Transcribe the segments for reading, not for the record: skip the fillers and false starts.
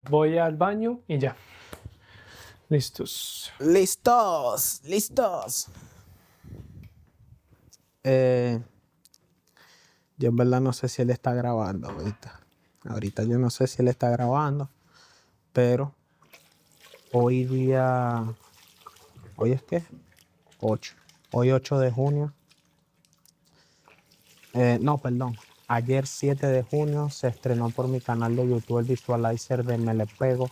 Voy al baño y ya. Listos. Listos, listos. Yo en verdad no sé si él está grabando ahorita. Ahorita yo no sé si él está grabando, pero hoy día, ¿hoy es qué? 8. Hoy 8 de junio. No, perdón. Ayer 7 de junio se estrenó por mi canal de YouTube el Visualizer de Me Le Pego.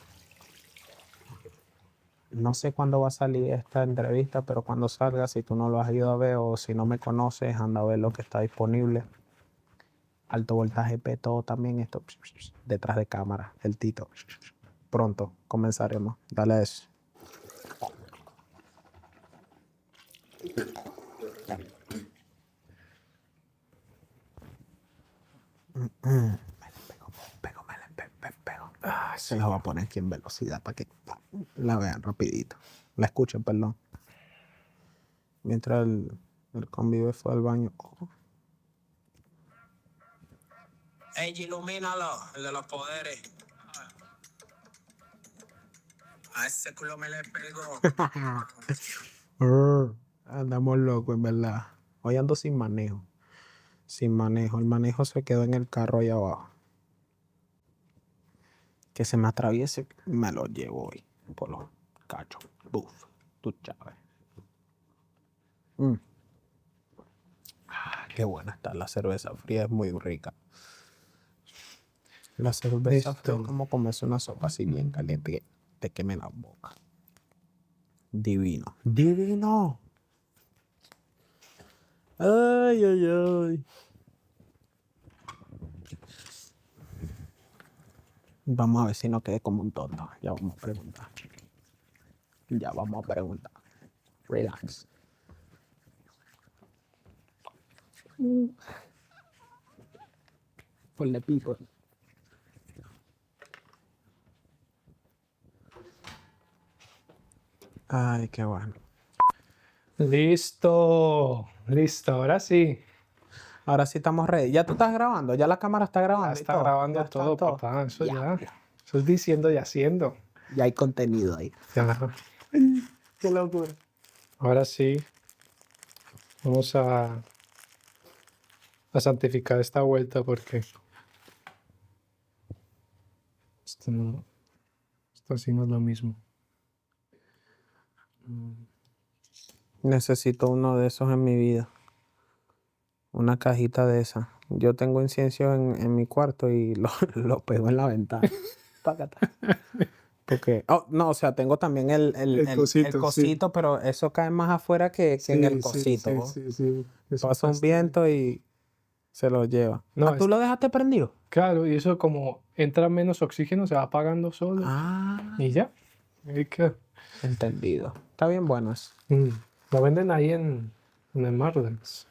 No sé cuándo va a salir esta entrevista, pero cuando salga, si tú no lo has ido a ver o si no me conoces, anda a ver lo que está disponible. Alto voltaje P, todo también esto detrás de cámara, el Tito. Pronto comenzaremos. Dale a eso. Pego. Se la voy a poner aquí en velocidad para que la vean rapidito. La escuchen, perdón. Mientras el convive fue al baño. Ey, ilumínalo, el de los poderes. A ese culo me le pego. Andamos locos, en verdad. Hoy ando sin manejo. Sin manejo. El manejo se quedó en el carro ahí abajo. Que se me atraviese, me lo llevo hoy. Por los cachos. Buf. Tú sabes. Qué buena está la cerveza fría. Es muy rica. La cerveza fría es como comerse una sopa así bien caliente que te queme la boca. Divino. ¡Divino! ¡Ay, ay, ay! Vamos a ver si no quedé como un tonto. Ya vamos a preguntar. Relax. Ponle pico. Ay, qué bueno. Listo. Listo, ahora sí. Ahora sí estamos ready. ¿Ya tú estás grabando? ¿Ya la cámara está grabando? Ya y está todo? grabando ¿Ya está todo, papá. Eso ya. Eso es diciendo y haciendo. Ya hay contenido ahí. Ya. Qué locura. Ahora sí. Vamos a santificar esta vuelta porque esto sí no es lo mismo. Necesito uno de esos en mi vida. Una cajita de esas. Yo tengo incienso en mi cuarto y lo pego en la ventana. Pácata. Porque, no, o sea, tengo también el cosito, sí. pero eso cae más afuera que en el cosito. ¿no? Sí. Eso Pasa un pasa. viento y se lo lleva. No, ¿Tú lo dejaste prendido? Claro, y eso como entra menos oxígeno, se va apagando solo. Ah, Y ya. Ahí queda. entendido. Está bien bueno eso. Lo venden ahí en el Marlens.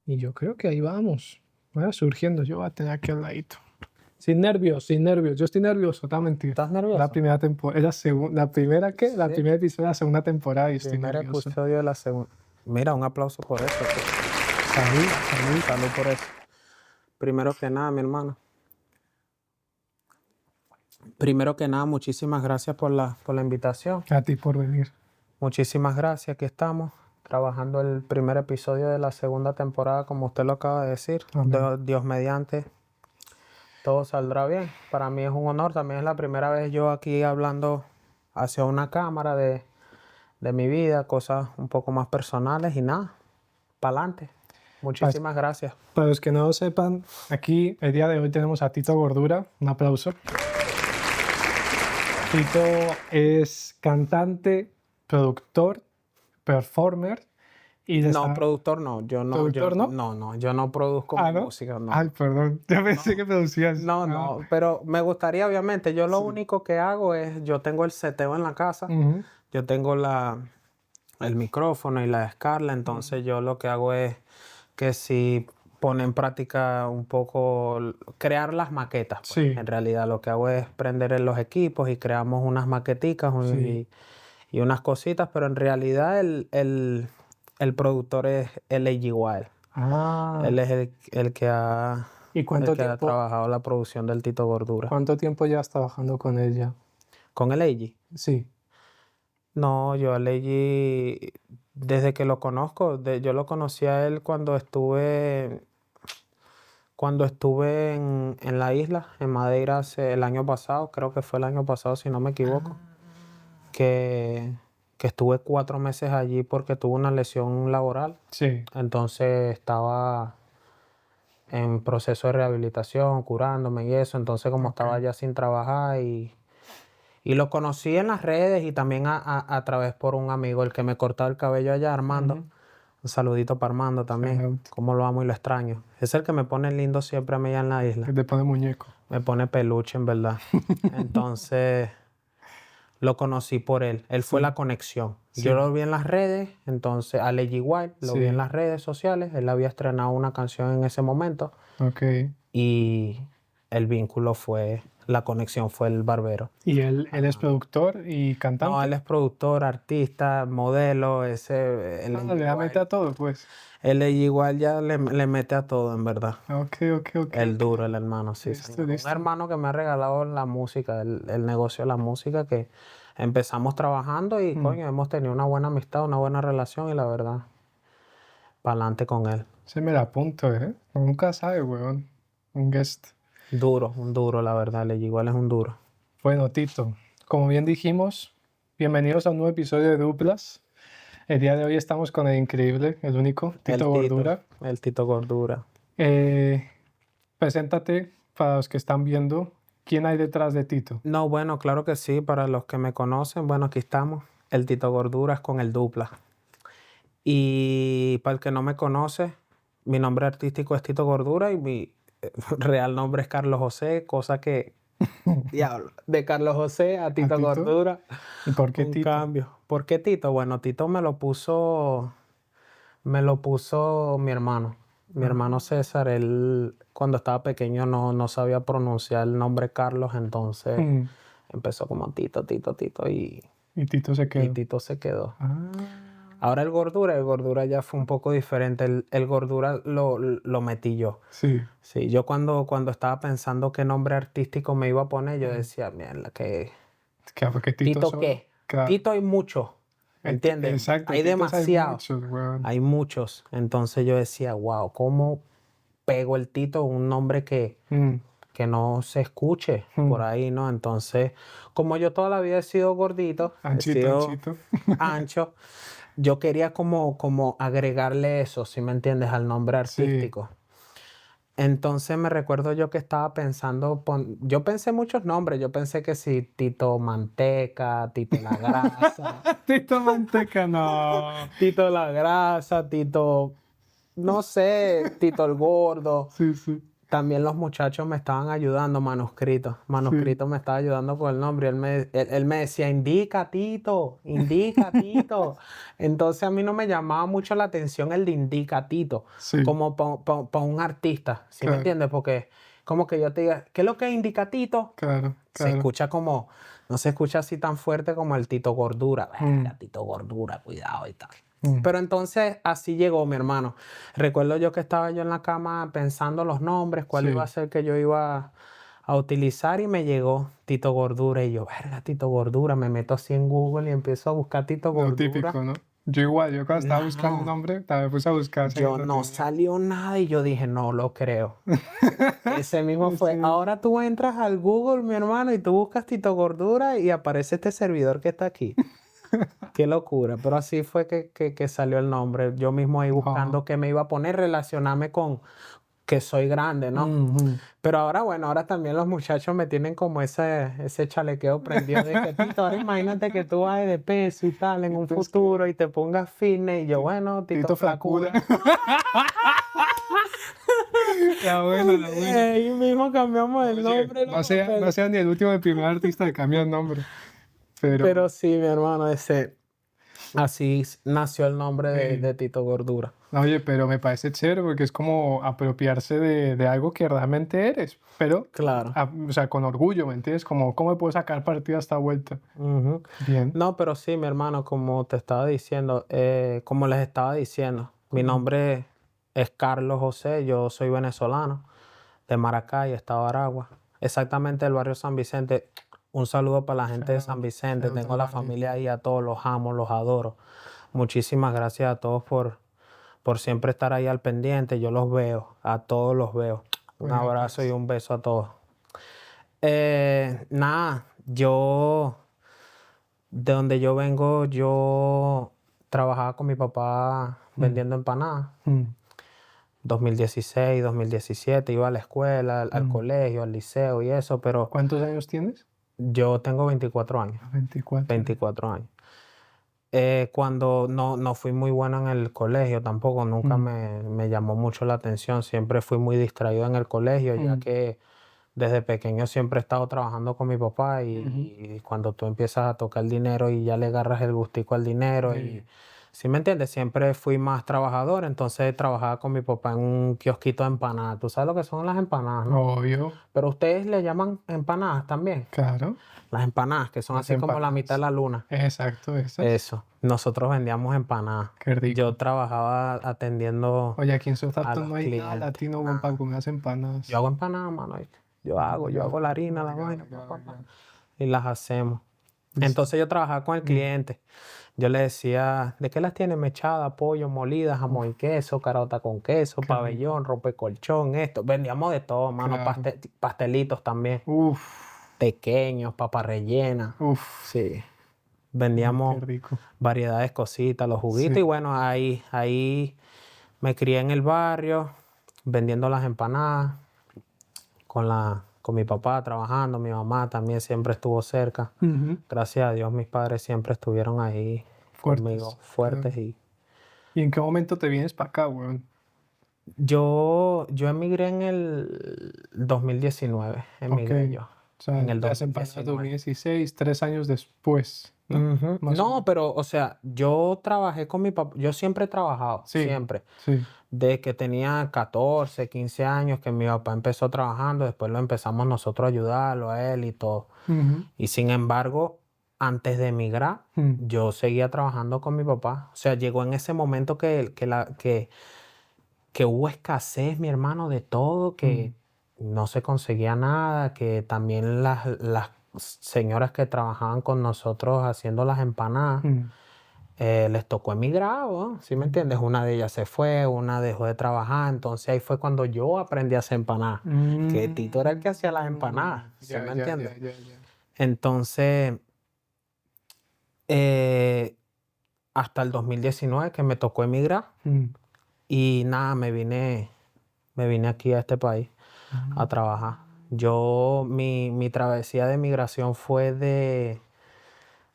Y yo creo que ahí vamos. Vaya surgiendo. Yo voy a tener aquí al ladito. Sin nervios, sin nervios. Yo estoy nervioso, está mentira. ¿Estás nervioso? La primera temporada. ¿La primera qué? La Sí. primera episodio de la segunda temporada y estoy Primer nervioso. episodio de la segunda. Mira, un aplauso por eso. Salud por eso. Primero que nada, mi hermano. Primero que nada, muchísimas gracias por la invitación. A ti por venir. Muchísimas gracias. Aquí estamos trabajando el primer episodio de la segunda temporada, como usted lo acaba de decir. Dios mediante, todo saldrá bien. Para mí es un honor. También es la primera vez yo aquí hablando hacia una cámara de mi vida, cosas un poco más personales y nada, para adelante. Muchísimas gracias. Para los que no lo sepan, aquí el día de hoy tenemos a Tito Gordura. Un aplauso. Tito es cantante, productor, performer y No, productor no. Yo no. ¿Productor no? No, yo no produzco ¿no? música, no. Ay, perdón. Yo pensé que producías. No, pero me gustaría, obviamente, yo lo único que hago es, yo tengo el seteo en la casa, yo tengo el micrófono y la descarga, entonces yo lo que hago es que si pone en práctica un poco, crear las maquetas, pues. Sí. En realidad lo que hago es prender en los equipos y creamos unas maqueticas y unas cositas, pero en realidad el productor es LA Wild. Ah. Él es el que ha... ¿Y cuánto el que ha tiempo, trabajado la producción del Tito Gordura. cuánto tiempo llevas trabajando con ella? ¿Con el AG? Sí. No, yo al AG, desde que lo conozco, yo lo conocí a él cuando estuve en la isla, en Madeira, el año pasado, creo que fue el año pasado, si no me equivoco, que, que estuve 4 meses allí porque tuve una lesión laboral. Sí. Entonces estaba en proceso de rehabilitación, curándome y eso. Entonces, como estaba ya sin trabajar y lo conocí en las redes y también a través por un amigo, el que me cortaba el cabello allá, Armando. Ujú. Un saludito para Armando también. Shout out. Como lo amo y lo extraño. Es el que me pone lindo siempre a mí allá en la isla. Que te pone muñeco. Me pone peluche, en verdad. Entonces, lo conocí por él. Él fue la conexión. Sí. Yo lo vi en las redes, entonces a Leggy White lo vi Sí. en las redes sociales. Él había estrenado una canción en ese momento Ok. y el vínculo fue, la conexión fue el barbero. ¿Y él es productor y cantante? No, él es productor, artista, modelo, él le da mete a todo, pues. él igual ya le mete a todo, en verdad. Ok. El duro, el hermano, sí, Listo, señor. listo. Un hermano que me ha regalado la música, el negocio de la música, que empezamos trabajando y, coño, hemos tenido una buena amistad, una buena relación y la verdad, para adelante con él. Se me la apunto, ¿eh? Nunca sabe, weón. Un guest. Duro, un duro, la verdad, le igual es un duro. Bueno, Tito, como bien dijimos, bienvenidos a un nuevo episodio de Duplas. El día de hoy estamos con el increíble, el único, Tito Gordura. El Tito Gordura. Preséntate para los que están viendo. ¿Quién hay detrás de Tito? No, bueno, claro que sí, para los que me conocen, bueno, aquí estamos. El Tito Gordura es con el Dupla. Y para el que no me conoce, mi nombre artístico es Tito Gordura y mi real nombre es Carlos José, cosa que, diablo, de Carlos José a Tito Tito? Gordura, ¿Y por qué un Tito? cambio. ¿Por qué Tito? Bueno, Tito me lo puso mi hermano. Mi hermano César, él cuando estaba pequeño no sabía pronunciar el nombre Carlos, entonces Mm, empezó como Tito y Y Tito se quedó. Tito se quedó. Ah, Ahora el gordura ya fue un poco diferente. El gordura lo metí yo. sí. Sí, yo cuando estaba pensando qué nombre artístico me iba a poner, yo decía, mierda, que Porque Tito ¿Tito solo- qué? Claro. Tito hay mucho, ¿entiendes? Exacto. Hay Titos demasiado. muchos, weón. Hay muchos. Entonces yo decía, wow, ¿cómo pego el Tito? Un nombre que Mm, no se escuche por ahí, ¿no? Entonces, como yo toda la vida he sido gordito, he Anchito, sido anchito. ancho, yo quería como agregarle eso, si me entiendes, al nombre artístico. Entonces me recuerdo yo que estaba pensando, yo pensé muchos nombres, yo pensé que sí, Tito Manteca, Tito La Grasa, Tito Manteca, no. Tito La Grasa, Tito, no sé, Tito el Gordo. Sí. También los muchachos me estaban ayudando, Manuscrito. Manuscrito me estaba ayudando con el nombre. Él me decía, indica, Tito. Entonces a mí no me llamaba mucho la atención el de indica, Tito. Sí. Como para un artista, ¿sí me Claro. entiendes? Porque como que yo te diga, ¿qué es lo que es indica, Tito? Claro. Se escucha como, no se escucha así tan fuerte como el Tito Gordura. Verga, Tito Gordura, cuidado y tal. Pero entonces así llegó mi hermano. Recuerdo yo que estaba yo en la cama pensando los nombres, cuál Sí. iba a ser que yo iba a utilizar y me llegó Tito Gordura y yo, verga, Tito Gordura, me meto así en Google y empiezo a buscar Tito Lo Gordura. típico, ¿no? Yo igual, yo cuando estaba buscando No. un nombre, también puse a buscar. si Yo lo no tenía. salió nada y yo dije, no lo creo. Ese mismo fue. Sí. Ahora tú entras al Google, mi hermano, y tú buscas Tito Gordura y aparece este servidor que está aquí. Qué locura. Pero así fue que salió el nombre. Yo mismo ahí buscando qué me iba a poner, relacionarme con que soy grande, ¿no? Pero ahora, bueno, ahora también los muchachos me tienen como ese chalequeo prendido de que, Tito, ahora imagínate que tú bajes de peso y tal en un futuro y te pongas fitness y yo, bueno, Tito Flacura. La buena. Ahí mismo cambiamos el nombre. No sea ni el último ni el primer artista que cambia el nombre. Pero sí, mi hermano, así nació el nombre de Tito Gordura. Oye, pero me parece chévere porque es como apropiarse de algo que realmente eres, pero Claro. o sea, con orgullo, ¿me entiendes? Como, ¿cómo me puedo sacar partido a esta vuelta? Ujú. Bien. No, pero sí, mi hermano, como te estaba diciendo, como les estaba diciendo, mi nombre es Carlos José, yo soy venezolano. de Maracay, estado de Aragua. Exactamente del barrio San Vicente. Un saludo para la gente de San Vicente. shout out Tengo la barrio. familia ahí, a todos los amo, los adoro. Muchísimas gracias a todos por siempre estar ahí al pendiente. Yo los veo, a todos los veo. Un Bueno, abrazo y pues. un beso a todos. Nada, de donde yo vengo, yo trabajaba con mi papá vendiendo empanadas. 2016, 2017, iba a la escuela, al colegio, al liceo y eso, pero ¿Cuántos años tienes? yo tengo 24 años. 24. 24 años. Cuando no fui muy bueno en el colegio tampoco, nunca me llamó mucho la atención, siempre fui muy distraído en el colegio, ya que desde pequeño siempre he estado trabajando con mi papá y cuando tú empiezas a tocar el dinero y ya le agarras el gustico al dinero y, ¿sí me entiendes? Siempre fui más trabajador, entonces trabajaba con mi papá en un kiosquito de empanadas. ¿Tú sabes lo que son las empanadas, no? Obvio, Pero ustedes le llaman empanadas también. claro. Las empanadas, que son Las así como la empanadas. mitad de la luna. Exacto, esas. Eso. Nosotros vendíamos empanadas. Qué rico. Yo trabajaba atendiendo Oye, aquí en a Southampton los no hay nada clientes. latino para comer unas empanadas. Yo hago empanadas, mano. ¿Viste? Yo hago la harina, la vaina, y las hacemos. Entonces yo trabajaba con el cliente. Yo le decía, ¿de qué las tiene? Mechada, pollo, molida, jamón y queso, carota con queso, pabellón, rompecolchón, esto. Vendíamos de todo, mano. Claro. Pastelitos también. Uf, Pequeños, papas rellenas. uf, Sí. Vendíamos qué rico. variedades, cositas, los juguitos. Sí. Y bueno, ahí me crié en el barrio, vendiendo las empanadas, con mi papá trabajando, mi mamá también siempre estuvo cerca. Gracias a Dios, mis padres siempre estuvieron ahí Fuertes, conmigo, fuertes. ¿Y en qué momento te vienes para acá, weón? Yo emigré en el 2019, emigré Ok. yo. O sea, En el las empanadas 2019. 2016, 3 años después, ¿no? Ujú. Más o No, menos. pero, o sea, yo trabajé con mi papá, yo siempre he trabajado, Sí. siempre. Sí. De que tenía 14, 15 años que mi papá empezó trabajando, después lo empezamos nosotros a ayudarlo a él y todo. Y sin embargo, antes de emigrar, yo seguía trabajando con mi papá. O sea, llegó en ese momento que hubo escasez, mi hermano, de todo, que no se conseguía nada, que también las señoras que trabajaban con nosotros haciendo las empanadas, les tocó emigrar, ¿no? ¿Sí me entiendes? Una de ellas se fue, una dejó de trabajar, entonces ahí fue cuando yo aprendí a hacer empanadas, que Tito era el que hacía las empanadas, ¿sí me entiendes? Ya. Entonces, hasta el 2019 que me tocó emigrar y nada, me vine aquí a este país a trabajar. Mi travesía de migración fue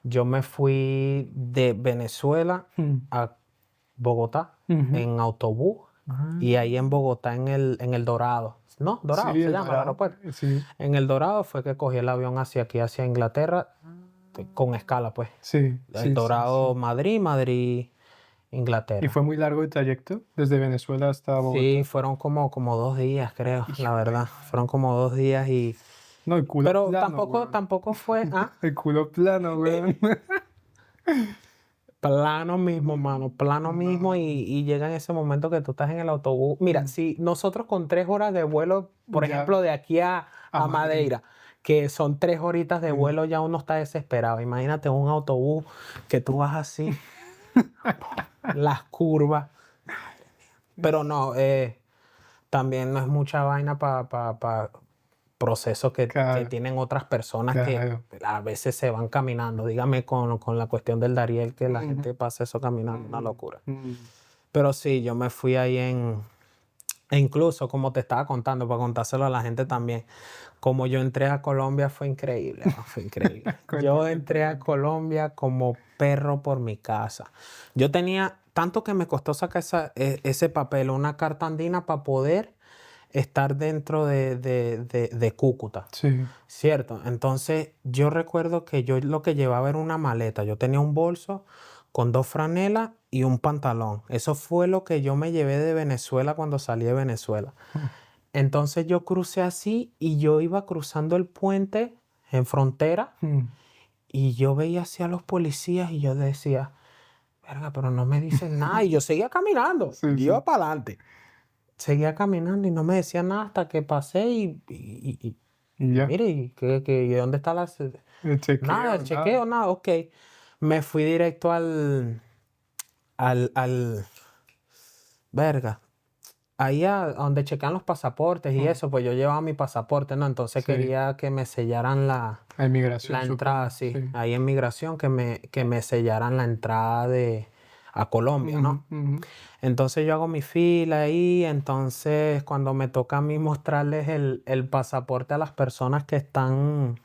yo me fui de Venezuela a Bogotá en autobús y ahí en Bogotá en el Dorado. ¿No? Dorado Sí, se el llama el Dorado. aeropuerto. Sí. En el Dorado fue que cogí el avión hacia aquí, hacia Inglaterra, con escala, pues. Sí. El Dorado, Madrid, Inglaterra. ¿Y fue muy largo el trayecto desde Venezuela hasta Bogotá? Sí, fueron como 2 días, creo, la verdad. Fueron como 2 días y... No, el culo Pero plano, weón. tampoco fue... El culo plano, weón. Plano mismo, mano, plano mismo y llega en ese momento que tú estás en el autobús. Mira, si nosotros con 3 horas de vuelo, por Ya. ejemplo, de aquí a A Madeira, que son 3 horitas de vuelo, ya uno está desesperado. Imagínate un autobús que tú vas así, las curvas. Pero no, también no es mucha vaina para procesos que Claro. tienen otras personas Claro. que a veces se van caminando. Dígame con la cuestión del Dariel, que la gente pasa eso caminando, una locura. Pero sí, yo me fui ahí e incluso, como te estaba contando, para contárselo a la gente también, como yo entré a Colombia fue increíble, ¿no? Fue increíble. Yo entré a Colombia como perro por mi casa. Yo tenía, tanto que me costó sacar ese papel, una carta andina para poder estar dentro de Cúcuta. Sí. ¿Cierto? Entonces, yo recuerdo que yo lo que llevaba era una maleta. Yo tenía un bolso con 2 franelas y un pantalón. Eso fue lo que yo me llevé de Venezuela cuando salí de Venezuela. Entonces, yo crucé así y yo iba cruzando el puente en frontera y yo veía así a los policías y yo decía, verga, pero no me dicen nada. Y yo seguía caminando. Sí, Yo iba para adelante. seguía caminando y no me decía nada hasta que pasé Y ya. mire, ¿y dónde está la... El chequeo, Nada, el chequeo, nada, ok. Me fui directo al, verga, ahí a donde chequean los pasaportes y eso, pues yo llevaba mi pasaporte, ¿no? Entonces Sí. quería que me sellaran A inmigración, la entrada, supongo. sí. Ahí en migración que me sellaran la entrada a Colombia, ¿no? Ujú. Entonces yo hago mi fila ahí, entonces cuando me toca a mí mostrarles el pasaporte a las personas que están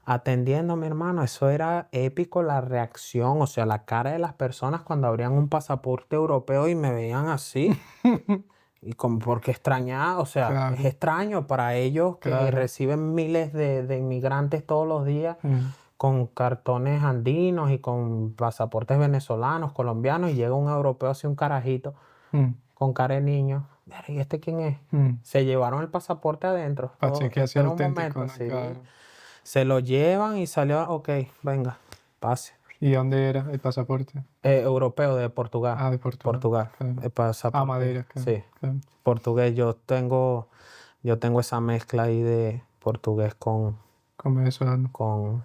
atendiendo, mi hermano, eso era épico la reacción, o sea, la cara de las personas cuando abrían un pasaporte europeo y me veían así. Y como porque extrañaba, o sea, Claro. es extraño para ellos que Claro. reciben miles de inmigrantes todos los días con cartones andinos y con pasaportes venezolanos, colombianos, y llega un europeo así, un carajito, Mm. con cara de niño. Verga, ¿y este quién es? Mm. Se llevaron el pasaporte adentro. Para Oh, chequear si espera un auténtico, momento, ¿no? sí. Claro. Se lo llevan y salió, ok, venga, pase. ¿Y dónde era el pasaporte? Europeo de Portugal. Ah, de Portugal. Portugal. Claro. El pasaporte. Madeira, claro. Sí. Claro. Portugués. Yo tengo esa mezcla ahí de portugués con Con venezolano.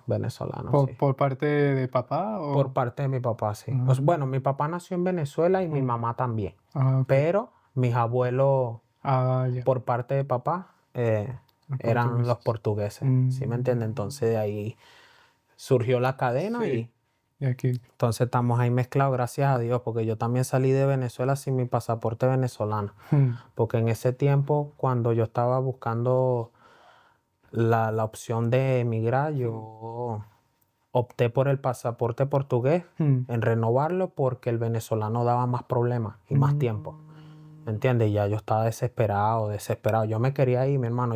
venezolano. ¿Por, Sí. por parte de papá o...? Por parte de mi papá, sí. Ah. Bueno, mi papá nació en Venezuela y mi mamá también. Ah, ok. Pero mis abuelos, Ah, ya. por parte de papá, Los eran los portugueses. ¿Sí me entiendes? Entonces de ahí surgió la cadena Sí. y Y aquí. entonces estamos ahí mezclados, gracias a Dios, porque yo también salí de Venezuela sin mi pasaporte venezolano. Porque en ese tiempo, cuando yo estaba buscando la opción de emigrar, yo opté por el pasaporte portugués, en renovarlo, porque el venezolano daba más problemas y más tiempo. ¿Me entiendes? Y ya yo estaba desesperado. Yo me quería ir, mi hermano.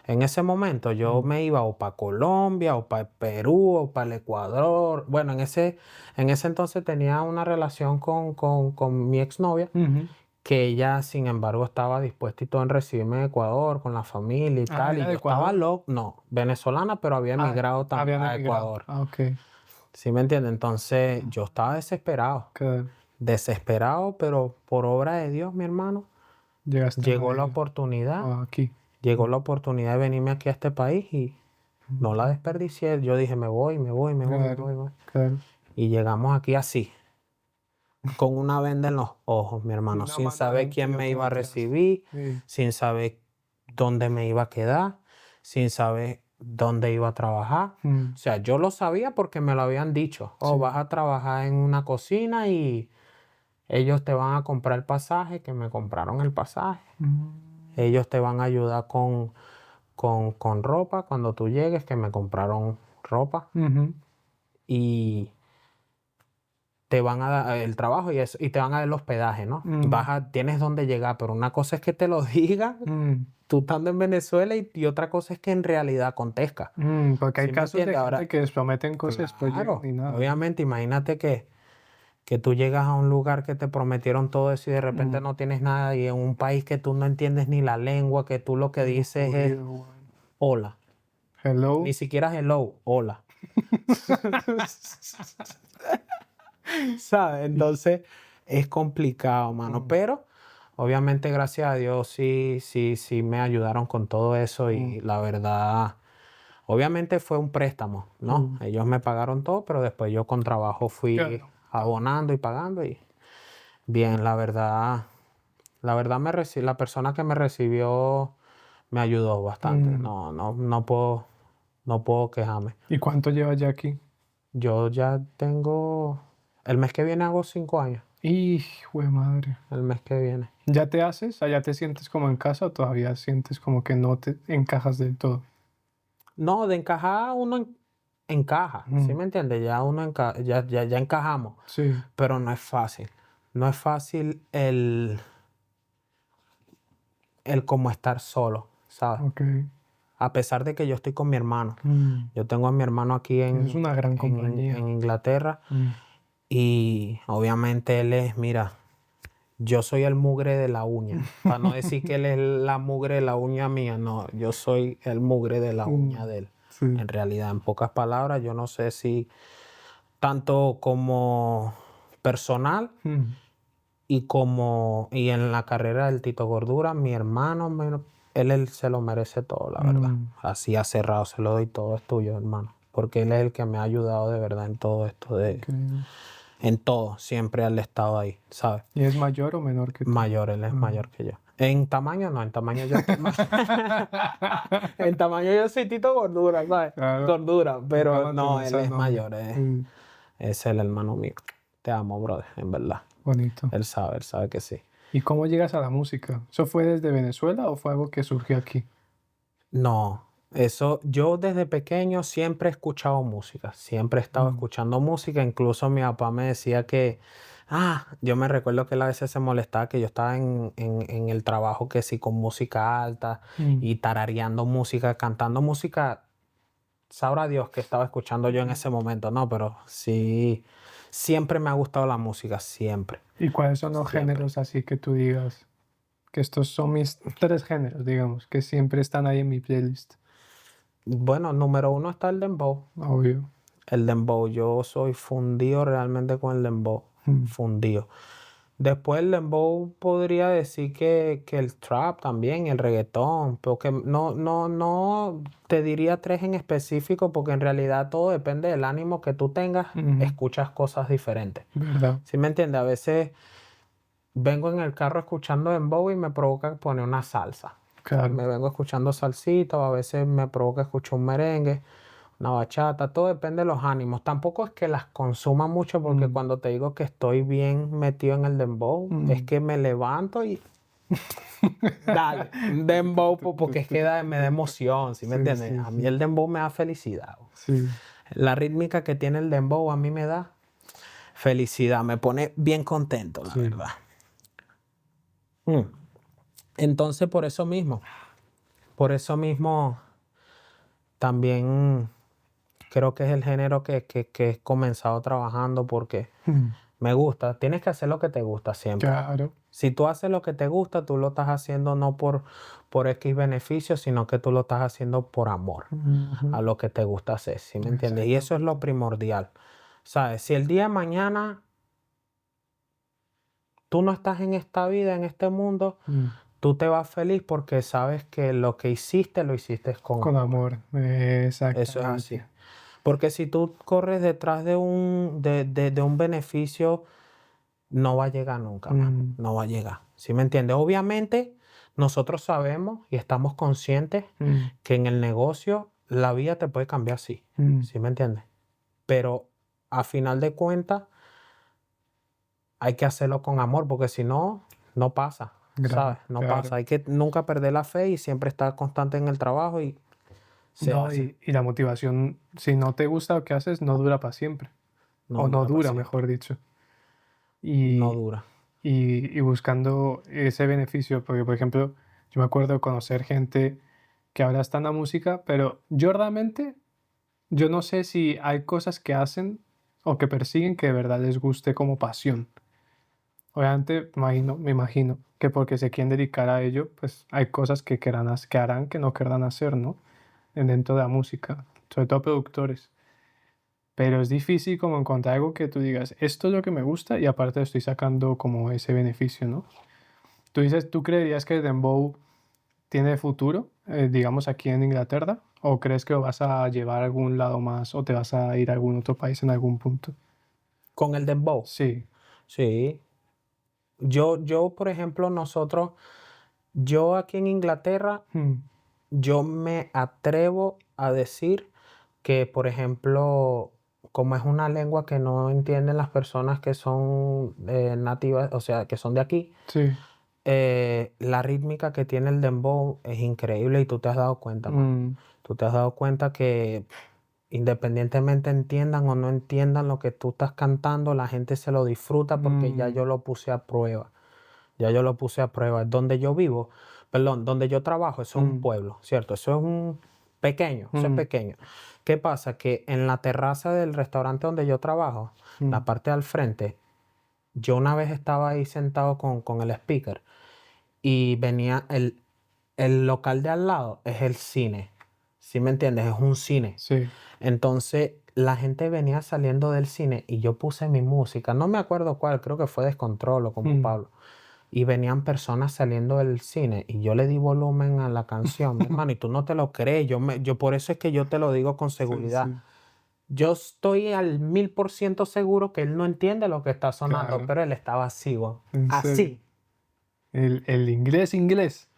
En ese momento yo me iba o para Colombia, o para Perú, o para el Ecuador. Bueno, en ese entonces tenía una relación con mi exnovia, que ella, sin embargo, estaba dispuesta y todo en recibirme en Ecuador, con la familia y tal. Y ¿era yo de estaba Ecuador? loco, no, venezolana, pero había emigrado también Habían a emigrado. Ecuador. Ah, ok. ¿Sí me entiendes? Entonces yo estaba desesperado. Claro. Desesperado, pero por obra de Dios, mi hermano, Llegaste a llegó la Madeira. oportunidad. Ah, aquí. Llegó la oportunidad de venirme aquí a este país y no la desperdicié. Yo dije, me voy. Claro. Claro. Y llegamos aquí así, con una venda en los ojos, mi hermano, Una sin mano saber adentro y quién me otra iba a atrás. recibir, Sí. sin saber dónde me iba a quedar, sin saber dónde iba a trabajar. O sea, yo lo sabía porque me lo habían dicho. Oh, Sí. vas a trabajar en una cocina y ellos te van a comprar el pasaje, que me compraron el pasaje. Ellos te van a ayudar con ropa cuando tú llegues, que me compraron ropa. Y te van a dar el trabajo y eso, y te van a dar el hospedaje, ¿no? Tienes dónde llegar, pero una cosa es que te lo digan, tú estando en Venezuela, y otra cosa es que en realidad acontezca. Porque hay ¿Sí me casos de entiendes? gente Ahora, que les prometen cosas, pues claro, llegan y nada. obviamente, imagínate que tú llegas a un lugar que te prometieron todo eso y de repente no tienes nada, y en un país que tú no entiendes ni la lengua, que tú lo que dices es hola. Hello. Ni siquiera hello, hola. ¿Sabes? Entonces es complicado, mano. Pero obviamente, gracias a Dios, sí me ayudaron con todo eso. Y la verdad, obviamente fue un préstamo, ¿no? Ellos me pagaron todo, pero después yo con trabajo fui Claro. abonando y pagando. Y bien, la verdad la persona que me recibió me ayudó bastante. No puedo quejarme. ¿Y cuánto llevas ya aquí? Yo ya tengo, el mes que viene hago 5 años. Hijo de madre. El mes que viene. ¿Ya te haces? ¿Ya te sientes como en casa o todavía sientes como que no te encajas del todo? No, de encajar uno encaja, ¿sí me entiendes? Ya ya encajamos, Sí. pero no es fácil. No es fácil el como estar solo, ¿sabes? Ok. A pesar de que yo estoy con mi hermano. Yo tengo a mi hermano aquí Es una gran compañía. en Inglaterra. Y obviamente él es, mira, yo soy el mugre de la uña. Para no decir que él es la mugre de la uña mía, no, yo soy el mugre de la uña de él. Sí. En realidad, en pocas palabras, yo no sé si tanto como personal y en la carrera del Tito Gordura, mi hermano, él se lo merece todo, la verdad. Así ha cerrado, se lo doy todo, es tuyo, hermano. Porque él es el que me ha ayudado de verdad en todo esto, Increíble. en todo, siempre él ha estado ahí, ¿sabes? ¿Y es mayor o menor que tú? Mayor, él es mayor que yo. En tamaño no, en tamaño yo estoy más. En tamaño yo soy Tito Gordura, ¿sabes? Claro. Gordura, pero Nunca no, mantenerse él el es nombre. mayor, es el hermano mío. Te amo, brother, en verdad. Bonito. Él sabe que sí. ¿Y cómo llegas a la música? ¿Eso fue desde Venezuela o fue algo que surgió aquí? No, eso, yo desde pequeño siempre he escuchado música, siempre he estado escuchando música, incluso mi papá me decía que, yo me recuerdo que él a veces se molestaba que yo estaba en el trabajo que sí con música alta y tarareando música, cantando música, sabrá Dios que estaba escuchando yo en ese momento, no, pero sí, siempre me ha gustado la música, siempre. ¿Y cuáles son los Siempre. géneros así que tú digas? Que estos son mis 3 géneros, digamos, que siempre están ahí en mi playlist. Bueno, número uno está el dembow. Obvio. El dembow, yo soy fundido realmente con el dembow, fundido. Después el dembow podría decir que el trap también, el reggaetón, porque no te diría 3 en específico, porque en realidad todo depende del ánimo que tú tengas, escuchas cosas diferentes. ¿Verdad? ¿Sí me entiendes? A veces vengo en el carro escuchando dembow y me provoca poner una salsa. Claro. Me vengo escuchando salsita, o a veces me provoca escuchar un merengue, una bachata, todo depende de los ánimos. Tampoco es que las consuma mucho, porque cuando te digo que estoy bien metido en el dembow, es que me levanto y dale, un dembow, porque es que me da emoción, ¿sí me entiendes? sí, A mí el dembow me da felicidad. Sí. La rítmica que tiene el dembow a mí me da felicidad, me pone bien contento, la verdad. Entonces, por eso mismo, también creo que es el género que he comenzado trabajando porque me gusta. Tienes que hacer lo que te gusta siempre. Claro. Si tú haces lo que te gusta, tú lo estás haciendo no por X beneficios, sino que tú lo estás haciendo por amor a lo que te gusta hacer, ¿sí me entiendes? Y eso es lo primordial. ¿Sabes? Si el día de mañana tú no estás en esta vida, en este mundo, tú te vas feliz porque sabes que lo que hiciste, lo hiciste Con amor. Exactamente. Eso es así. Porque si tú corres detrás de un beneficio, no va a llegar nunca más. No va a llegar. ¿Sí me entiendes? Obviamente, nosotros sabemos y estamos conscientes que en el negocio la vida te puede cambiar así. ¿Sí me entiendes? Pero a final de cuentas, hay que hacerlo con amor, porque si no, no pasa. ¿Sabes? No pasa. Hay que nunca perder la fe y siempre estar constante en el trabajo y No, y la motivación, si no te gusta lo que haces, no dura para siempre. O no dura, mejor dicho. Y, no dura. Y buscando ese beneficio, porque por ejemplo, yo me acuerdo de conocer gente que ahora está en la música, pero yo realmente, yo no sé si hay cosas que hacen o que persiguen que de verdad les guste como pasión. Obviamente, me imagino que porque se quieren dedicar a ello, pues hay cosas que harán que no querrán hacer, ¿no? Dentro de la música, sobre todo productores. Pero es difícil como encontrar algo que tú digas, esto es lo que me gusta y aparte estoy sacando como ese beneficio, ¿no? Tú dices, ¿tú creerías que el dembow tiene futuro, digamos, aquí en Inglaterra? ¿O crees que lo vas a llevar a algún lado más o te vas a ir a algún otro país en algún punto? ¿Con el dembow? Sí. Sí. Yo, por ejemplo, yo aquí en Inglaterra, yo me atrevo a decir que, por ejemplo, como es una lengua que no entienden las personas que son nativas, o sea, que son de aquí, Sí. la rítmica que tiene el dembow es increíble y tú te has dado cuenta, man. Tú te has dado cuenta que independientemente entiendan o no entiendan lo que tú estás cantando, la gente se lo disfruta porque ya yo lo puse a prueba. Ya yo lo puse a prueba. Donde yo vivo, perdón, donde yo trabajo, eso es un pueblo, ¿cierto? Eso es un pequeño, eso es pequeño. ¿Qué pasa? Que en la terraza del restaurante donde yo trabajo, la parte al frente, yo una vez estaba ahí sentado con el speaker y venía el local de al lado, es el cine. ¿Sí me entiendes? Es un cine. Sí. Entonces, la gente venía saliendo del cine y yo puse mi música. No me acuerdo cuál, creo que fue Descontrol o como Pablo. Y venían personas saliendo del cine y yo le di volumen a la canción, mi hermano, y tú no te lo crees. Yo por eso es que yo te lo digo con seguridad. Sí. Yo estoy al 1000% seguro que él no entiende lo que está sonando, Claro. pero él estaba así, weón. ¿En Así. serio? El inglés.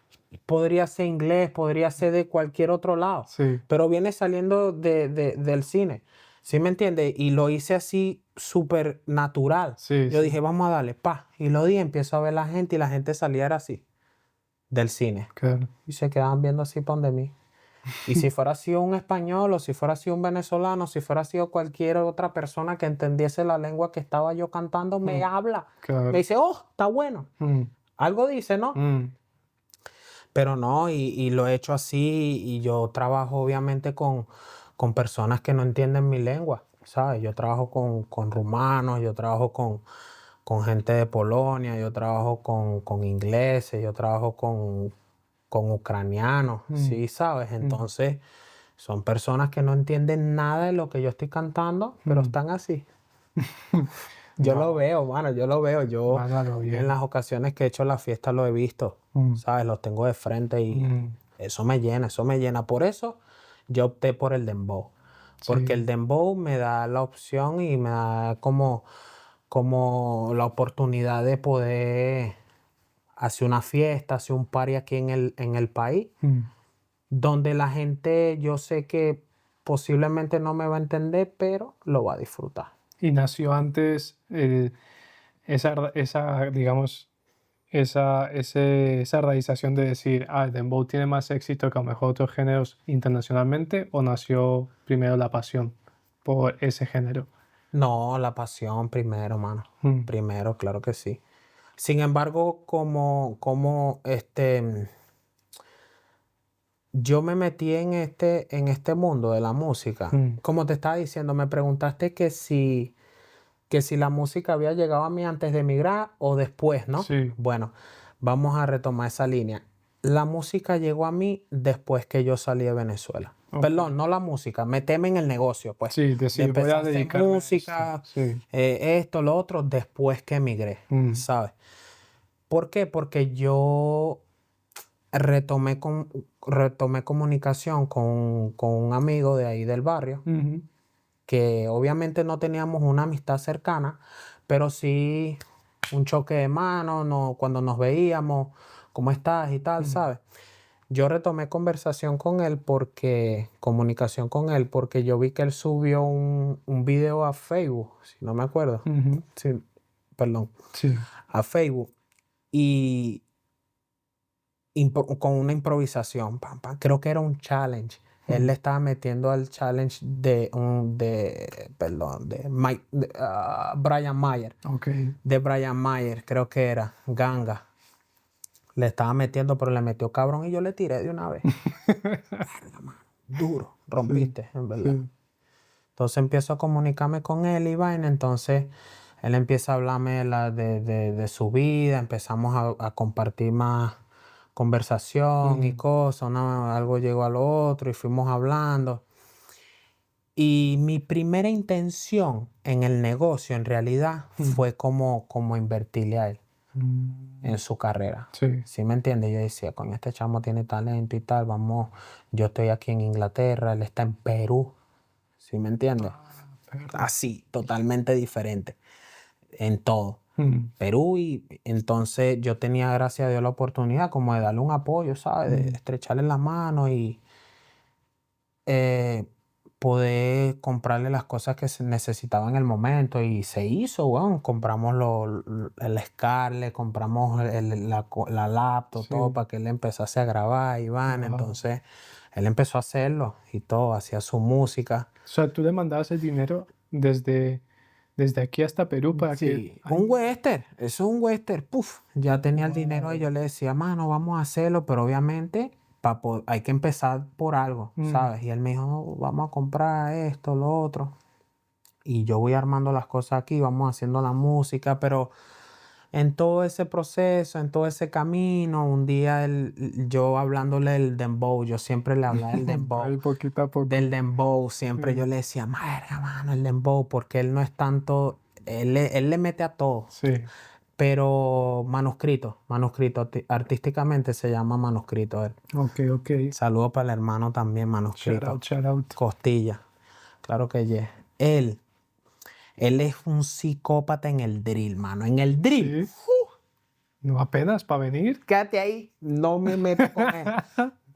Podría ser inglés, podría ser de cualquier otro lado, Sí. pero viene saliendo del cine. ¿Sí me entiendes? Y lo hice así súper natural. Sí, Yo sí. dije, vamos a darle, pa. Y lo di, empiezo a ver la gente y la gente salía era así, del cine. Claro. Y se quedaban viendo así para donde mí. Y si fuera sido un español, o si fuera sido un venezolano, si fuera sido cualquier otra persona que entendiese la lengua que estaba yo cantando, me habla. Claro. Me dice, oh, está bueno. Algo dice, ¿no? Pero no, y lo he hecho así, y yo trabajo obviamente con personas que no entienden mi lengua, ¿sabes? Yo trabajo con rumanos, yo trabajo con gente de Polonia, yo trabajo con ingleses, yo trabajo con ucranianos, ¿sí? ¿Sabes? Entonces, son personas que no entienden nada de lo que yo estoy cantando, pero están así. Yo lo veo, mano, yo lo veo. Yo Mándalo bien. en las ocasiones que he hecho la fiesta lo he visto, ¿sabes? Los tengo de frente y eso me llena, eso me llena. Por eso yo opté por el dembow. Porque Sí. el dembow me da la opción y me da como la oportunidad de poder hacer una fiesta, hacer un party aquí en el país, donde la gente, yo sé que posiblemente no me va a entender, pero lo va a disfrutar. Y nació antes digamos, esa realización de decir, el dembow tiene más éxito que a lo mejor otros géneros internacionalmente, o nació primero la pasión por ese género. No, la pasión primero, mano. Primero, claro que sí. Sin embargo, yo me metí en este mundo de la música. Como te estaba diciendo, me preguntaste que si la música había llegado a mí antes de emigrar o después, ¿no? Sí. Bueno, vamos a retomar esa línea. La música llegó a mí después que yo salí de Venezuela. Ok. Perdón, no la música, meteme en el negocio, pues. Sí, De decir, voy empezar a a hacer dedicarme a música, esto. Sí. esto, lo otro, después que emigré, ¿sabes? ¿Por qué? Porque yo retomé comunicación con un amigo de ahí del barrio, que obviamente no teníamos una amistad cercana, pero sí un choque de manos, cuando nos veíamos, ¿cómo estás? Y tal, ¿sabes? Yo retomé comunicación con él porque yo vi que él subió un video a Facebook, si no me acuerdo. Sí, perdón. Sí. A Facebook. Y con una improvisación. Pam, pam. Creo que era un challenge. Él le estaba metiendo al challenge de Brian Mayer. Ok. De Brian Mayer, creo que era. Ganga. Le estaba metiendo, pero le metió cabrón y yo le tiré de una vez. Duro. Rompiste, en verdad. Sí. Entonces empiezo a comunicarme con él y vaina. Entonces él empieza a hablarme de su vida. Empezamos a compartir más conversación y cosas. Algo llegó a lo otro y fuimos hablando. Y mi primera intención en el negocio, en realidad, fue como invertirle a él en su carrera. Sí. ¿Sí me entiendes? Yo decía, coño, este chamo tiene talento y tal, vamos, yo estoy aquí en Inglaterra, él está en Perú. ¿Sí me entiendes? Así, totalmente diferente en todo. Perú, y entonces yo tenía, gracias a Dios, la oportunidad como de darle un apoyo, ¿sabes? De estrecharle la mano y poder comprarle las cosas que se necesitaban en el momento. Y se hizo, weón. Compramos el Scarlett, compramos la laptop, todo para que él empezase a grabar, Iván. Entonces, él empezó a hacerlo y todo, hacía su música. O sea, tú le mandabas el dinero desde aquí hasta Perú para que... Un western, eso es un western. Puf, ya tenía el dinero y yo le decía, mano, vamos a hacerlo, pero obviamente hay que empezar por algo, ¿sabes? Y él me dijo, "No, vamos a comprar esto, lo otro. Y yo voy armando las cosas aquí, vamos haciendo la música, pero en todo ese proceso, en todo ese camino, un día yo hablándole del dembow, yo siempre le hablaba del dembow. Ahí poquito a poco. Del dembow, siempre yo le decía, madre, mano, el dembow, porque él no es tanto, él le mete a todo, Sí. pero manuscrito, artísticamente se llama manuscrito él. Ok, ok. Saludo para el hermano también, manuscrito. Shout out. Costilla, claro que yes. Él es un psicópata en el drill, mano, en el drill. Sí. No apenas para venir. Quédate ahí, no me meto con él.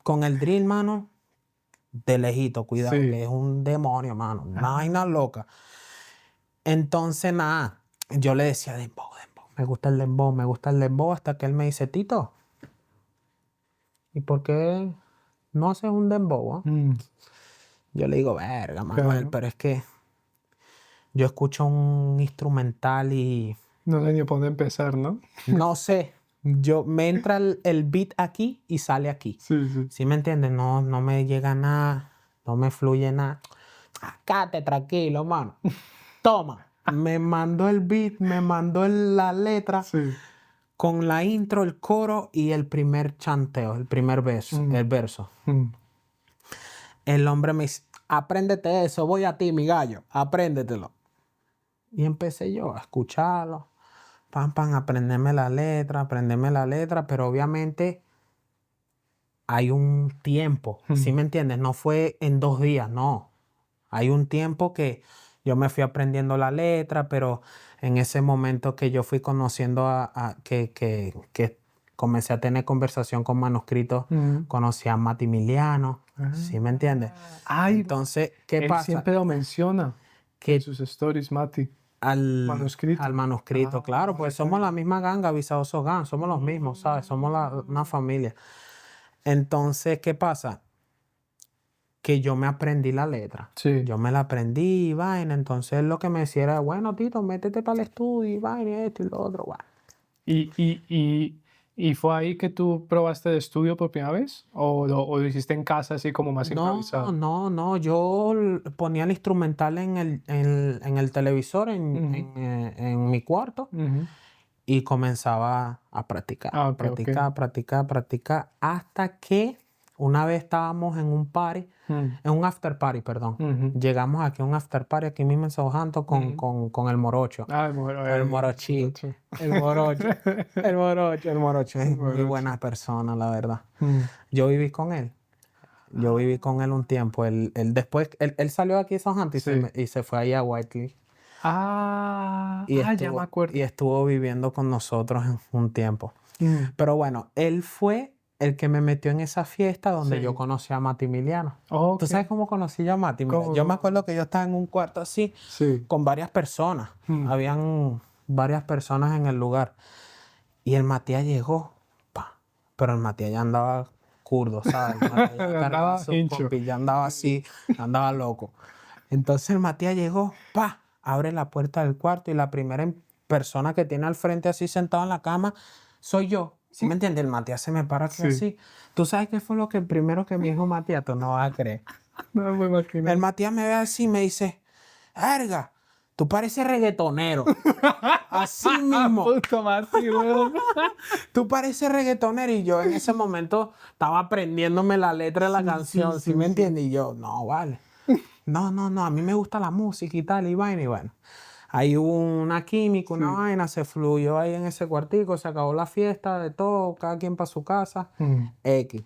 Con el drill, mano, de lejito, cuidado, Sí. que es un demonio, mano, una vaina loca. Entonces, nada, yo le decía dembow, me gusta el dembow, hasta que él me dice, Tito, ¿y por qué no haces un dembow? Ah? Yo le digo, verga, Manuel, Claro. pero es que yo escucho un instrumental y No sé ni por dónde empezar, ¿no? no sé, me entra el beat aquí y sale aquí. Sí, sí. ¿Sí me entiendes? No me llega nada, no me fluye nada. Cállate tranquilo, mano. Toma. Me mandó el beat, me mandó la letra Sí. con la intro, el coro y el primer chanteo, el primer verso. El verso. El hombre me dice, apréndete eso, voy a ti, mi gallo, apréndetelo. Y empecé yo a escucharlo. Aprenderme la letra, pero obviamente hay un tiempo, ¿sí me entiendes? No fue en 2 días, no. Hay un tiempo que yo me fui aprendiendo la letra, pero en ese momento que yo fui conociendo que comencé a tener conversación con manuscritos, conocí a Matimiliano, ¿sí me entiendes? Ay, Entonces, ¿qué él pasa? siempre lo menciona Que en sus stories, Mati. al manuscrito. Al manuscrito, claro, pues somos la misma ganga, Visaoso Gang, somos los mismos, ¿sabes? Somos una familia. Entonces, ¿qué pasa? Que yo me aprendí la letra. Sí. Yo me la aprendí y vaina. Entonces lo que me decía era, bueno, Tito, métete para el estudio y vaina, y esto y lo otro. Bueno. ¿Y fue ahí que tú probaste de estudio por primera vez? ¿O lo hiciste en casa así como más improvisado? No. Yo ponía el instrumental en el televisor, en mi cuarto, y comenzaba a practicar. Ah, ok, ok. Practicar, hasta que una vez estábamos en un party, en un after party, perdón. Llegamos aquí a un after party aquí mismo en Southampton con el Morocho. Ah, El Morochi. El Morocho. El Morocho. Es muy buena persona, la verdad. Yo viví con él. Yo viví con él un tiempo. Él salió de aquí de Southampton y se fue ahí a Whiteley. Ya me acuerdo. Y estuvo viviendo con nosotros en un tiempo. Pero bueno, él fue el que me metió en esa fiesta donde yo conocí a Matimiliano. Oh, ¿Tú sabes cómo conocí yo a Mati? Mira, ¿Cómo? yo me acuerdo que yo estaba en un cuarto así con varias personas. Habían varias personas en el lugar. Y el Matías llegó, pero el Matías ya andaba curdo, ¿sabes? El Matías ya cargaba sus compis, ya andaba así, andaba loco. Entonces el Matías llegó, abre la puerta del cuarto y la primera persona que tiene al frente así sentado en la cama soy yo. ¿Sí me entiendes? El Matías se me para aquí así. ¿Tú sabes qué fue lo primero que me dijo Matías? Tú no vas a creer. No me imagino. El Matías me ve así y me dice, verga, tú pareces reggaetonero. Así mismo. Puto Mati, weón. Tú pareces reggaetonero. Y yo en ese momento estaba aprendiéndome la letra de la canción. ¿Sí me entiendes? Y yo, no, vale. No, a mí me gusta la música y tal, y vaina, y bueno. Ahí hubo una química, una vaina, se fluyó ahí en ese cuartico, se acabó la fiesta de todo, cada quien para su casa. X.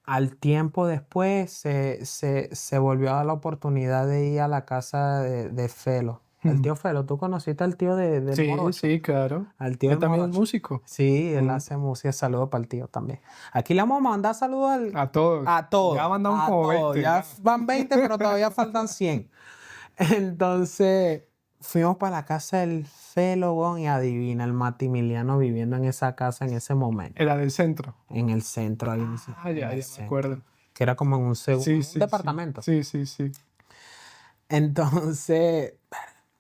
Al tiempo después se volvió a dar la oportunidad de ir a la casa de Felo. El tío Felo, ¿tú conociste al tío del Morocho? Sí, claro. Al tío Él del también es Morocho. músico. Sí, él hace música. Saludos para el tío también. Aquí le vamos a mandar saludos A todos. a todos. Ya mandamos como 20. Ya van 20, pero todavía faltan 100. Entonces, fuimos para la casa del Felo, y adivina, el Matimiliano viviendo en esa casa en ese momento. Era del centro. En el centro. Ahí Ya me acuerdo. Que era como en un Sí, departamento. Sí. Entonces,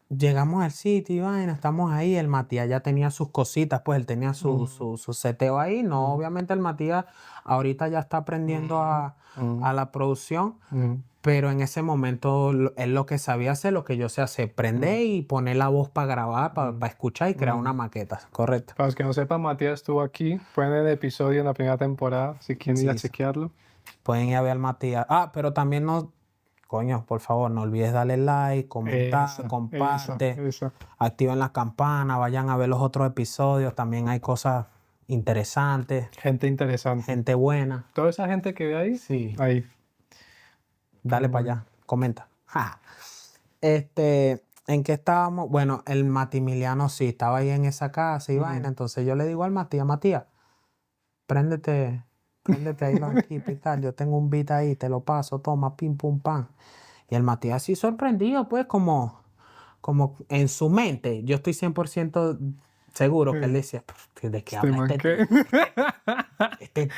llegamos al sitio y vaina, estamos ahí. El Matías ya tenía sus cositas, pues él tenía su seteo ahí. No, obviamente el Matías ahorita ya está aprendiendo a la producción, Pero en ese momento él lo que sabía hacer, lo que yo sé hacer, prender y poner la voz para grabar, para escuchar y crear una maqueta, correcto. Para los que no sepan, Matías estuvo aquí. Pueden ver el episodio en la primera temporada, si quieren ir a Sí, sí. chequearlo. Pueden ir a ver al Matías. Ah, pero también no, coño, por favor, no olvides darle like, comentar, comparte, Eso. activen las campanas, vayan a ver los otros episodios, también hay cosas interesantes, Gente interesante. gente buena. Toda esa gente que ve ahí, Sí. ahí. Dale para allá, comenta. Ja. ¿En qué estábamos? Bueno, el Matimiliano sí, estaba ahí en esa casa y vaina. Entonces yo le digo al Matías, préndete ahí los equipos y tal. Yo tengo un beat ahí, te lo paso, toma, pim, pum, pam. Y el Matías sí sorprendido, pues, como en su mente. Yo estoy 100% seguro que él decía, ¿de qué Este habla man, este ¿qué? tipo? Este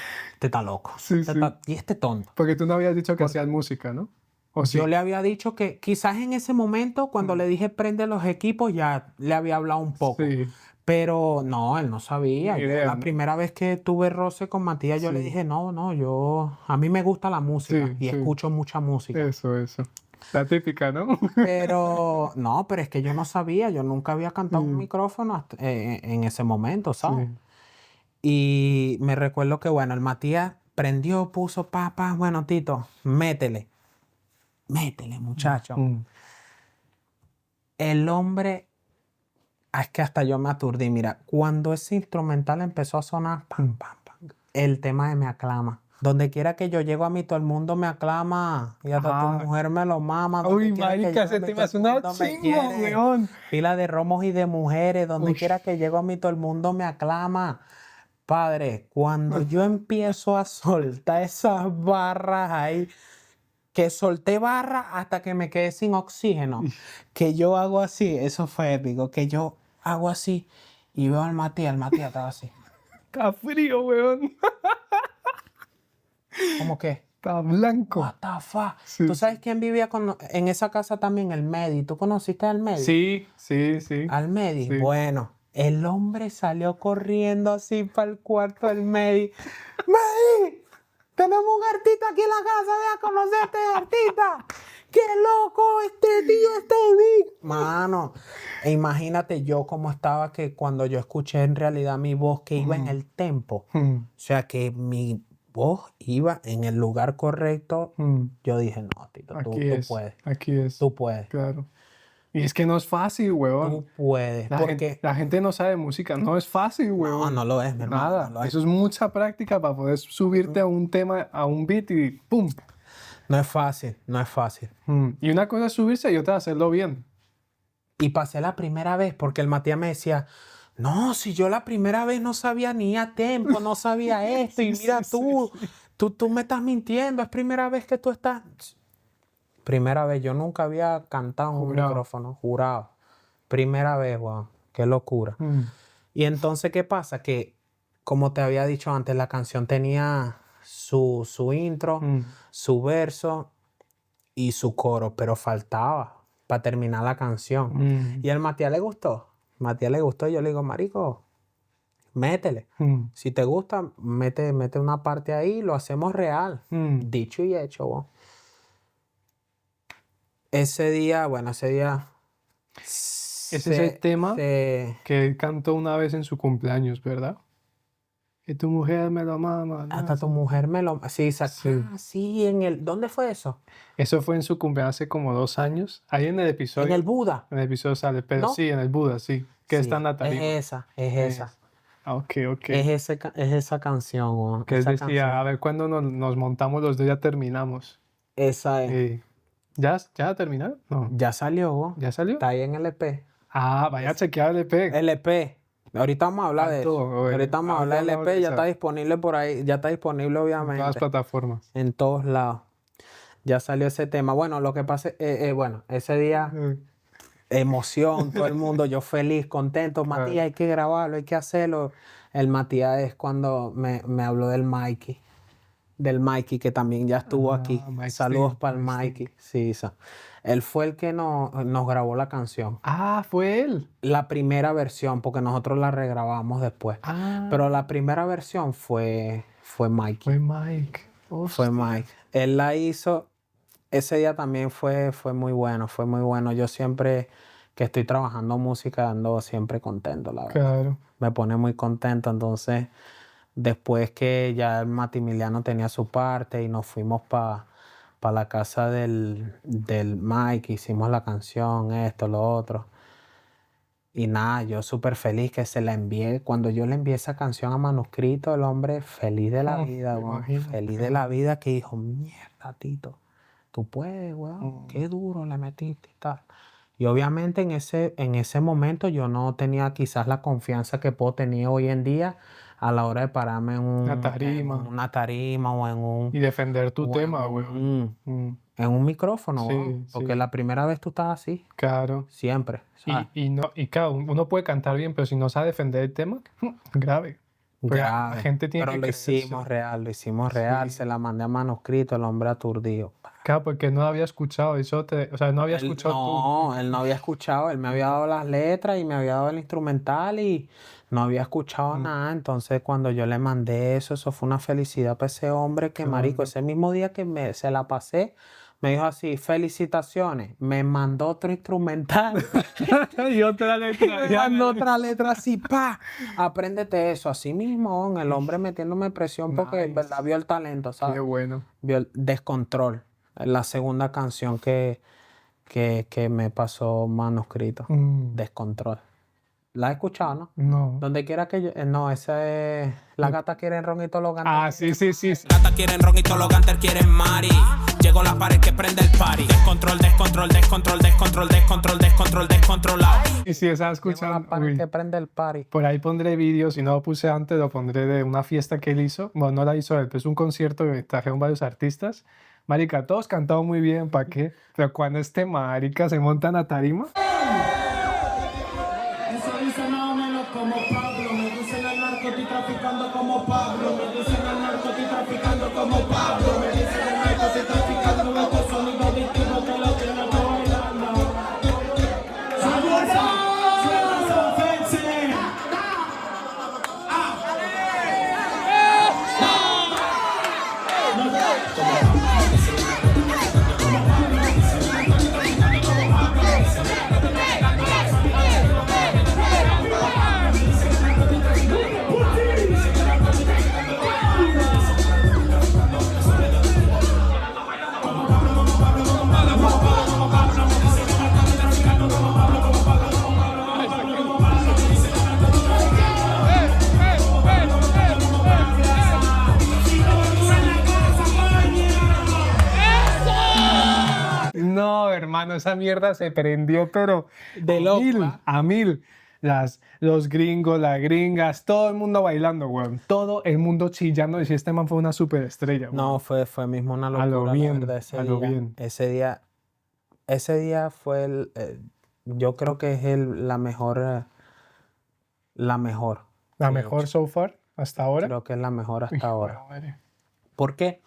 está loco. Sí, sí. Y este tonto. Porque tú no habías dicho que hacías música, ¿no? ¿O sí? Yo le había dicho que quizás en ese momento, cuando le dije prende los equipos, ya le había hablado un poco. Sí. Pero no, él no sabía. Ni Yo idea, la ¿no? primera vez que tuve roce con Matías, yo le dije, no, a mí me gusta la música Sí, y sí. escucho mucha música. Eso. La típica, ¿no? Pero no, pero es que yo no sabía, yo nunca había cantado un micrófono en ese momento, ¿sabes? Sí. Y me recuerdo que, bueno, el Matías prendió, puso papas, bueno, Tito, métele, muchacho. El hombre, es que hasta yo me aturdí. Mira, cuando ese instrumental empezó a sonar, pam, pam, pam, el tema de Me Aclama. Donde quiera que yo llego a mí, todo el mundo me aclama. Y hasta Ah. tu mujer me lo mama. Donde Uy, quiera que marica, llego a ese mí, tema todo es el una mundo me chingo, quiere. weón. Pila de romos y de mujeres. Donde Ush. quiera que llego a mí, todo el mundo me aclama. Padre, cuando yo empiezo a soltar esas barras ahí, que solté barras hasta que me quedé sin oxígeno, que yo hago así, eso fue épico, que yo hago así y veo al Matías estaba así. Está frío, weón. ¿Cómo que? Está blanco. What the fuck? Sí, ¿Tú sabes quién vivía en esa casa también? El Medi. ¿Tú conociste al Medi? Sí. Al Medi. Sí. Bueno, el hombre salió corriendo así para el cuarto del Medi. ¡Medi! Tenemos un artista aquí en la casa, ve a conocer a este artista. ¡Qué loco este tío, este big! Mano, e imagínate yo cómo estaba que cuando yo escuché en realidad mi voz que iba en el tempo. O sea, que mi voz iba en el lugar correcto. Yo dije, no, Tito, tú puedes. Aquí es. Tú puedes. Claro. Y es que no es fácil, weón. Tú puedes. Porque La gente no sabe música, no es fácil, weón. no lo es, mi hermano. Nada. No lo es. Eso es mucha práctica para poder subirte a un tema, a un beat y ¡pum! No es fácil, no es fácil. Y una cosa es subirse y otra hacerlo bien. Y pasé la primera vez porque el Matías me decía, no, si yo la primera vez no sabía ni a tiempo, no sabía esto, y mira tú me estás mintiendo, es primera vez que tú estás... Primera vez, yo nunca había cantado en un micrófono, jurado. Primera vez, wow, qué locura. Y entonces, ¿qué pasa? Que, como te había dicho antes, la canción tenía su intro, su verso y su coro, pero faltaba para terminar la canción. Y al Matías le gustó. Y yo le digo, marico, métele. Si te gusta, mete una parte ahí, lo hacemos real. Dicho y hecho, wow. Ese día... Ese es el tema que él cantó una vez en su cumpleaños, ¿verdad? Que tu mujer me lo mama. Hasta tu mujer me lo... Sí, Sí. sí, ¿dónde fue eso? Eso fue en su cumpleaños hace como 2 años. Ahí en el episodio. En el Buda. En el episodio sale, pero ¿No? sí, en el Buda, sí. Que Sí, está en la tarima. Es esa. Ah, ok. Es esa canción, weón. Que él Esa decía, canción. a ver, cuando nos montamos los dos ya terminamos. Esa es. ¿Ya terminaron? No. Ya salió, weón. ¿Ya salió? Está ahí en el EP. Ah, vaya a chequear el EP. LP. Ahorita vamos a hablar de eso. Bueno, Ahorita vamos a hablar del hablamos EP. de Ya eso. está disponible por ahí. Ya está disponible, En obviamente. todas las plataformas. En todos lados. Ya salió ese tema. Bueno, lo que pasa, ese día, emoción, todo el mundo, yo feliz, contento. Matías, hay que grabarlo, hay que hacerlo. El Matías es cuando me habló del Mikey. Del Mikey, que también ya estuvo aquí. Mike Saludos Sting, para el Mike Mikey. Sí, él fue el que nos grabó la canción. Ah, fue él. La primera versión, porque nosotros la regrabamos después. Ah, Pero la primera versión fue Mikey. fue Mike. Fue Mike. Él la hizo ese día también fue muy bueno, fue muy bueno. Yo siempre que estoy trabajando música ando siempre contento, la verdad. Claro. Me pone muy contento. Entonces, después que ya el Maximiliano tenía su parte y nos fuimos para la casa del Mike, hicimos la canción, esto, lo otro. Y nada, yo súper feliz que se la envié. Cuando yo le envié esa canción a Manuscrito, el hombre feliz de la vida, me weón. imagino, Feliz de la vida que dijo, mierda, Tito, tú puedes, weón. Qué duro le metiste y tal. Y obviamente en ese momento yo no tenía quizás la confianza que puedo tener hoy en día a la hora de pararme en Una tarima. una tarima o en un, Y defender tu o en tema, weón. en un micrófono, Sí, weón. Porque sí. la primera vez tú estás así, Claro. siempre, ¿sabes? Y claro, uno puede cantar bien, pero si no sabe defender el tema, grave. Porque la Grave. gente tiene Pero que lo hicimos real, lo hicimos real. Sí. Se la mandé a Manuscrito, el hombre aturdido. Claro, porque no había escuchado eso, o sea, no había escuchado tú. No, él no había escuchado, él me había dado las letras y me había dado el instrumental y no había escuchado nada. Entonces, cuando yo le mandé eso fue una felicidad para ese hombre que, marico, ese mismo día que se la pasé, me dijo así, felicitaciones. Me mandó otro instrumental. Y otra letra. Me mandó otra letra así, pa, apréndete eso. Así mismo, el hombre metiéndome presión porque en verdad vio el talento, Qué ¿sabes? bueno. Vio el Descontrol, la segunda canción que me pasó Manuscrito. Descontrol. ¿La has escuchado, no? No. Donde quiera que yo... no, esa es... La gata quiere ron y todos los gatos. Ah, sí. Gata quieren rock y todos los gangsters quieren Mari. Llegó la pared que prende el party. Descontrol, descontrol, descontrol, descontrol, descontrol, descontrol, descontrolado. Y si esa Llegó escuchando, la pared que prende el party. por ahí pondré vídeos, si no lo puse antes, lo pondré de una fiesta que él hizo. Bueno, no la hizo él, pero es un concierto que trajeron varios artistas. Marica, todos cantaban muy bien, ¿para qué? Pero cuando marica se monta en la tarima, Eso dice más o menos como Pablo, me dicen el narco, estoy traficando como Pablo, me dicen el narco, estoy traficando como Pablo, me dicen el narco, estoy traficando estos sonidos distintos que lo tienen todo bailando. no, hermano, esa mierda se prendió, pero De a loco, mil, ¿ah? a mil. Los gringos, las gringas, todo el mundo bailando, weón. Todo el mundo chillando. Y si este man fue una superestrella, weón. No, fue mismo una A locura, lo la bien, verdad, ese a lo día. bien. Ese día fue yo creo que es la mejor, la mejor. La Sí, mejor so far, hasta ahora. creo que es la mejor hasta Hijo de ahora. madre. ¿Por qué?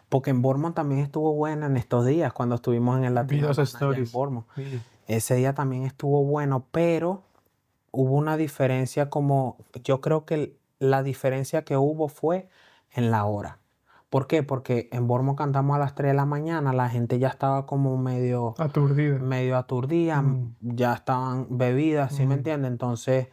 Porque en Bournemouth también estuvo buena en estos días, cuando estuvimos en el Vi Latino los allá en stories. Bournemouth. Sí. Ese día también estuvo bueno, pero hubo una diferencia como, yo creo que la diferencia que hubo fue en la hora. ¿Por qué? Porque en Bournemouth cantamos a las 3 de la mañana, la gente ya estaba como medio aturdida, ya estaban bebidas, ¿sí me entiendes? Entonces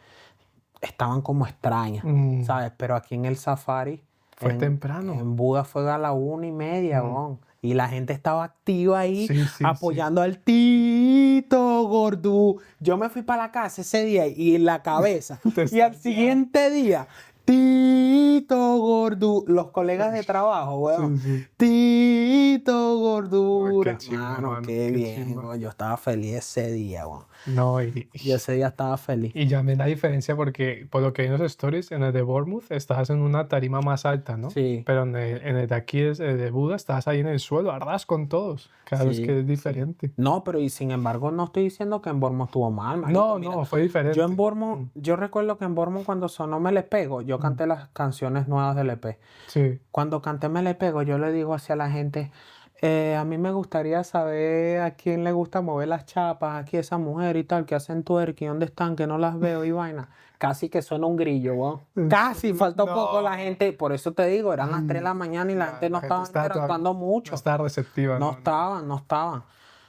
estaban como extrañas, ¿sabes? Pero aquí en el Safari, Fue temprano. en Buda fue a la 1:30, weón. Y la gente estaba activa ahí, Sí, apoyando al Tito Gordú. Yo me fui para la casa ese día y en la cabeza. Y al siguiente día, Tito Gordú. Los colegas de trabajo, weón. Sí. Tito Gordú. Qué chimba, Mano, mano, qué qué bien, chimba. weón. Yo estaba feliz ese día, weón. No, Y ese día estaba feliz. y ya me da diferencia porque, por lo que vi en los stories, en el de Bournemouth estás en una tarima más alta, ¿no? Sí. Pero en el de aquí, el de Buda, estás ahí en el suelo, arras con todos. Claro, es Sí, que es diferente. No, pero y sin embargo no estoy diciendo que en Bournemouth estuvo mal, marico. No, Mira, no, fue diferente. yo en Bournemouth, yo recuerdo que en Bournemouth cuando sonó Me Le Pego, yo canté las canciones nuevas del EP. Sí. Cuando canté Me Le Pego, yo le digo hacia la gente, A mí me gustaría saber a quién le gusta mover las chapas, aquí esa mujer y tal, que hacen twerking, ¿dónde están? Que no las veo y vaina. Casi que suena un grillo, weón. Casi, faltó poco la gente. Por eso te digo, eran las 3 de la mañana y la gente no estaba interactuando mucho. No estaba receptiva. No estaban.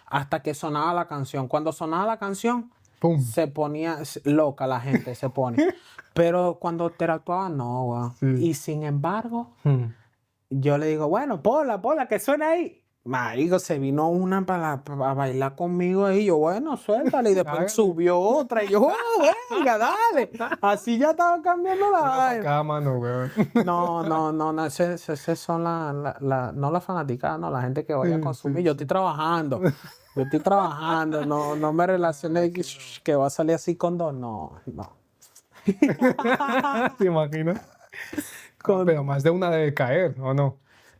Hasta que sonaba la canción. Cuando sonaba la canción, ¡Pum! se ponía loca la gente, se pone. Pero cuando interactuaban, no, weón. Sí. Y sin embargo, Hmm. yo le digo, bueno, ponla, que suena ahí. Marico, se vino una para bailar conmigo ahí. Yo, bueno, suéltale. Y después Hágale. subió otra. Y yo, venga, dale. Así ya estaba cambiando la vaina. Cada mano, weón. No, ese son no la fanaticada, no, la gente que vaya a Sí, consumir. sí, Yo estoy trabajando. No me relacioné que va a salir así con dos. No. ¿Te imaginas? Pero más de una debe caer, ¿o no?